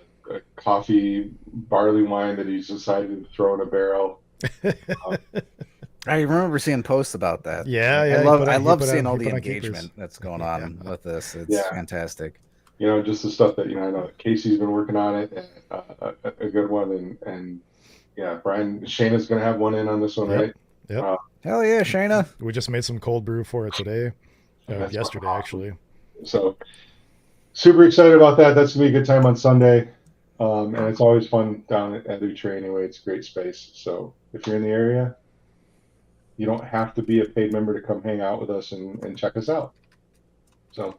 coffee barley wine that he's decided to throw in a barrel. Uh, I remember seeing posts about that. Yeah, I yeah. love I He love put on seeing all he the put on keepers. engagement that's going Yeah. on with this. It's yeah, fantastic. just the stuff that, I know Casey's been working on it, and a good one. And yeah, Brian, Shayna's going to have one in on this one, Yep. right? Yep. Uh, Hell yeah, Shayna. We just made some cold brew for it today. that's fucking Yesterday, awesome. actually. So super excited about that. That's going to be a good time on Sunday. And it's always fun down at Lutre anyway. It's a great space. So if you're in the area, you don't have to be a paid member to come hang out with us and check us out. So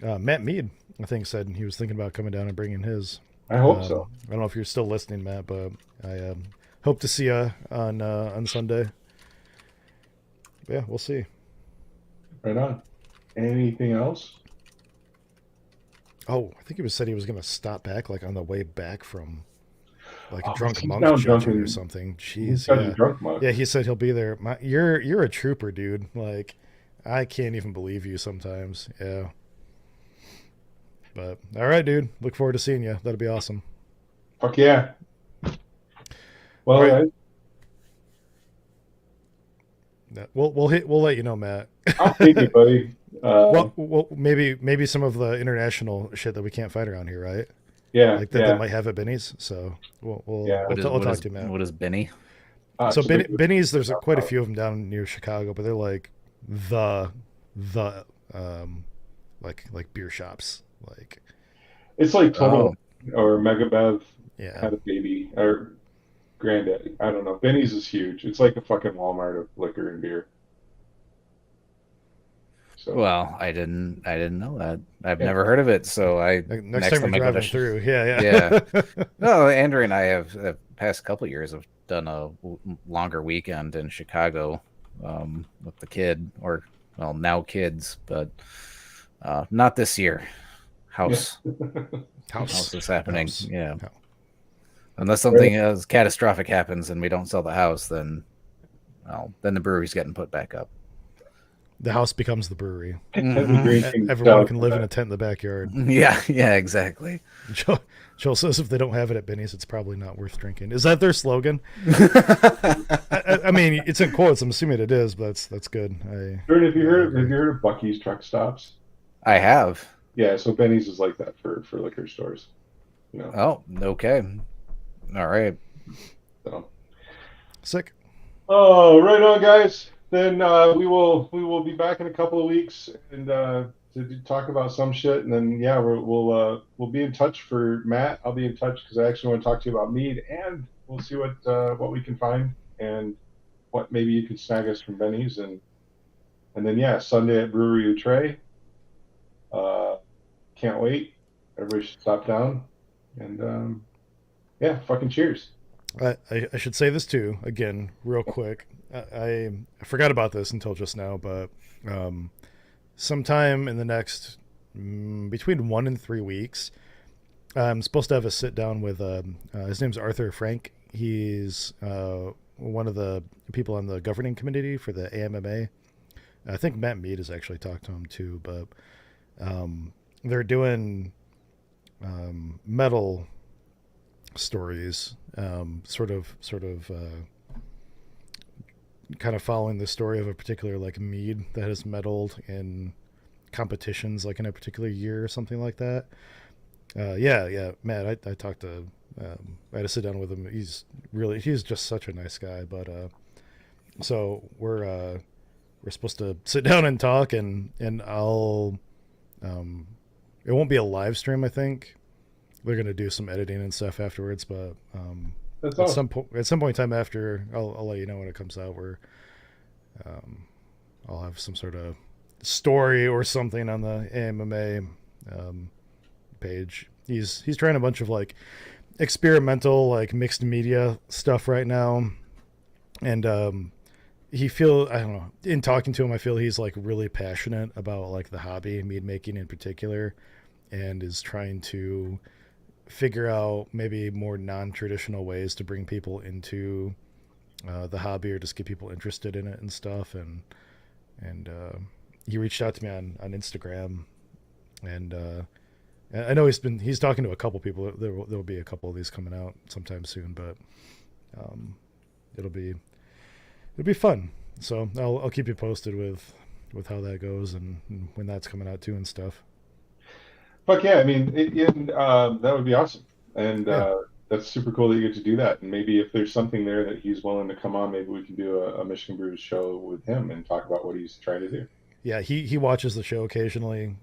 Matt Mead, I think, said he was thinking about coming down and bringing his. I hope so. I don't know if you're still listening, Matt, but I hope to see you on Sunday. But yeah, we'll see. Right on. Anything else? Oh, I think he said he was going to stop back like on the way back from like a Oh, drunk he's monk down judgment drunken. or something. He's Jeez, such a yeah, drunk monk. yeah. He said he'll be there. You're a trooper, dude. Like, I can't even believe you sometimes. Yeah. But all right, dude. Look forward to seeing you. That'll be awesome. Fuck yeah. Well, All right. guys, Yeah, we'll let you know, Matt. I'll take you, buddy. Well, maybe some of the international shit that we can't find around here, right? Yeah, Like that yeah, they might have at Benny's. So Yeah. What is we'll what talk is to you, Matt. what is Benny? So just make Benny's, there's quite a few of them down near Chicago, but they're like the like beer shops. Like, it's like Total Oh, or Mega Bev yeah, had a baby or Granddaddy. I don't know. Benny's is huge. It's like a fucking Walmart of liquor and beer. So well, I didn't know that. I've yeah, never heard of it. So like, next next time time you're I go to driving through, yeah, yeah. yeah. No, Andrew and I have the past couple years have done a longer weekend in Chicago with the kid, or well, now kids, but not this year. yeah. House House, is happening. house. Yeah, No. unless something as catastrophic happens and we don't sell the house, then then the brewery's getting put back up. The house becomes the brewery. And the Mhm. drinking Everyone stuff can live in that- a tent in the backyard. Yeah, exactly. Joel says if they don't have it at Benny's, it's probably not worth drinking. Is that their slogan? I mean, it's in quotes. I'm assuming it is, but that's good. Jordan, have you heard agree. of Bucky's truck stops? I have. Yeah, so Benny's is like that for liquor stores. Oh, okay. All right. So. Sick. Oh, right on, guys. Then we will be back in a couple of weeks and to talk about some shit, and then yeah, we'll be in touch for Matt. I'll be in touch because I actually want to talk to you about mead, and we'll see what we can find and what maybe you can snag us from Benny's, and then yeah, Sunday at Brewery Outre. Can't wait. Everybody should stop down, and yeah, fucking cheers. I should say this too again, real quick. I forgot about this until just now, but sometime in the next between 1 and 3 weeks, I'm supposed to have a sit down with his name's Arthur Frank. He's one of the people on the governing committee for the AMMA. I think Matt Mead has actually talked to him too, but they're doing metal stories, sort of kind of following the story of a particular like mead that has medaled in competitions like in a particular year or something like that. Yeah, Matt, I talked to I had to sit down with him. He's just such a nice guy. But so we're supposed to sit down and talk, and I'll it won't be a live stream. I think they're gonna do some editing and stuff afterwards, but That's at awesome. some point in time after, I'll let you know when it comes out. Where I'll have some sort of story or something on the AMMA page. He's trying a bunch of like experimental like mixed media stuff right now, and I don't know, in talking to him, I feel he's like really passionate about like the hobby, mead making in particular, and is trying to figure out maybe more non-traditional ways to bring people into the hobby or just get people interested in it and stuff. And he reached out to me on Instagram, and I know he's talking to a couple people. There'll be a couple of these coming out sometime soon, but um, it'll be fun. So I'll keep you posted with how that goes and when that's coming out too and stuff. Fuck yeah! I mean, that would be awesome, and Yeah, that's super cool that you get to do that. And maybe if there's something there that he's willing to come on, maybe we can do a Michigan Brews show with him and talk about what he's trying to do. yeah. He watches the show occasionally.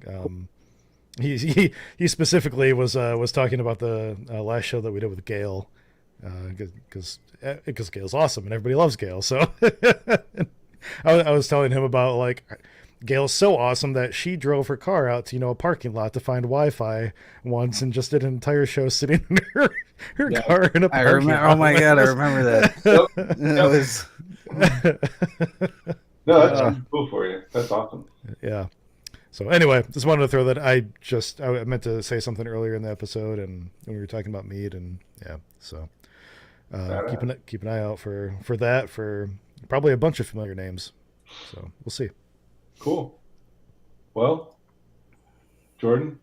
He specifically was talking about the last show that we did with Gail, because Gail's awesome and everybody loves Gail. So I was telling him about like Gail's so awesome that she drove her car out to a parking lot to find Wi-Fi once and just did an entire show sitting in her Yeah. car in a I parking remember. lot. Oh my god, I remember that. It was. No, that's super cool for you. That's awesome. Yeah. So anyway, just wanted to throw that. I meant to say something earlier in the episode, and when we were talking about meat, and yeah. So keep an eye out for that, for probably a bunch of familiar names. So we'll see. Cool. Well, Jordan,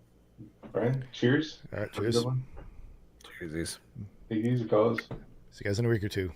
Brian, cheers. All right, Have a cheers. good one. Jerseys. Take it easy, fellas. See you guys in a week or two.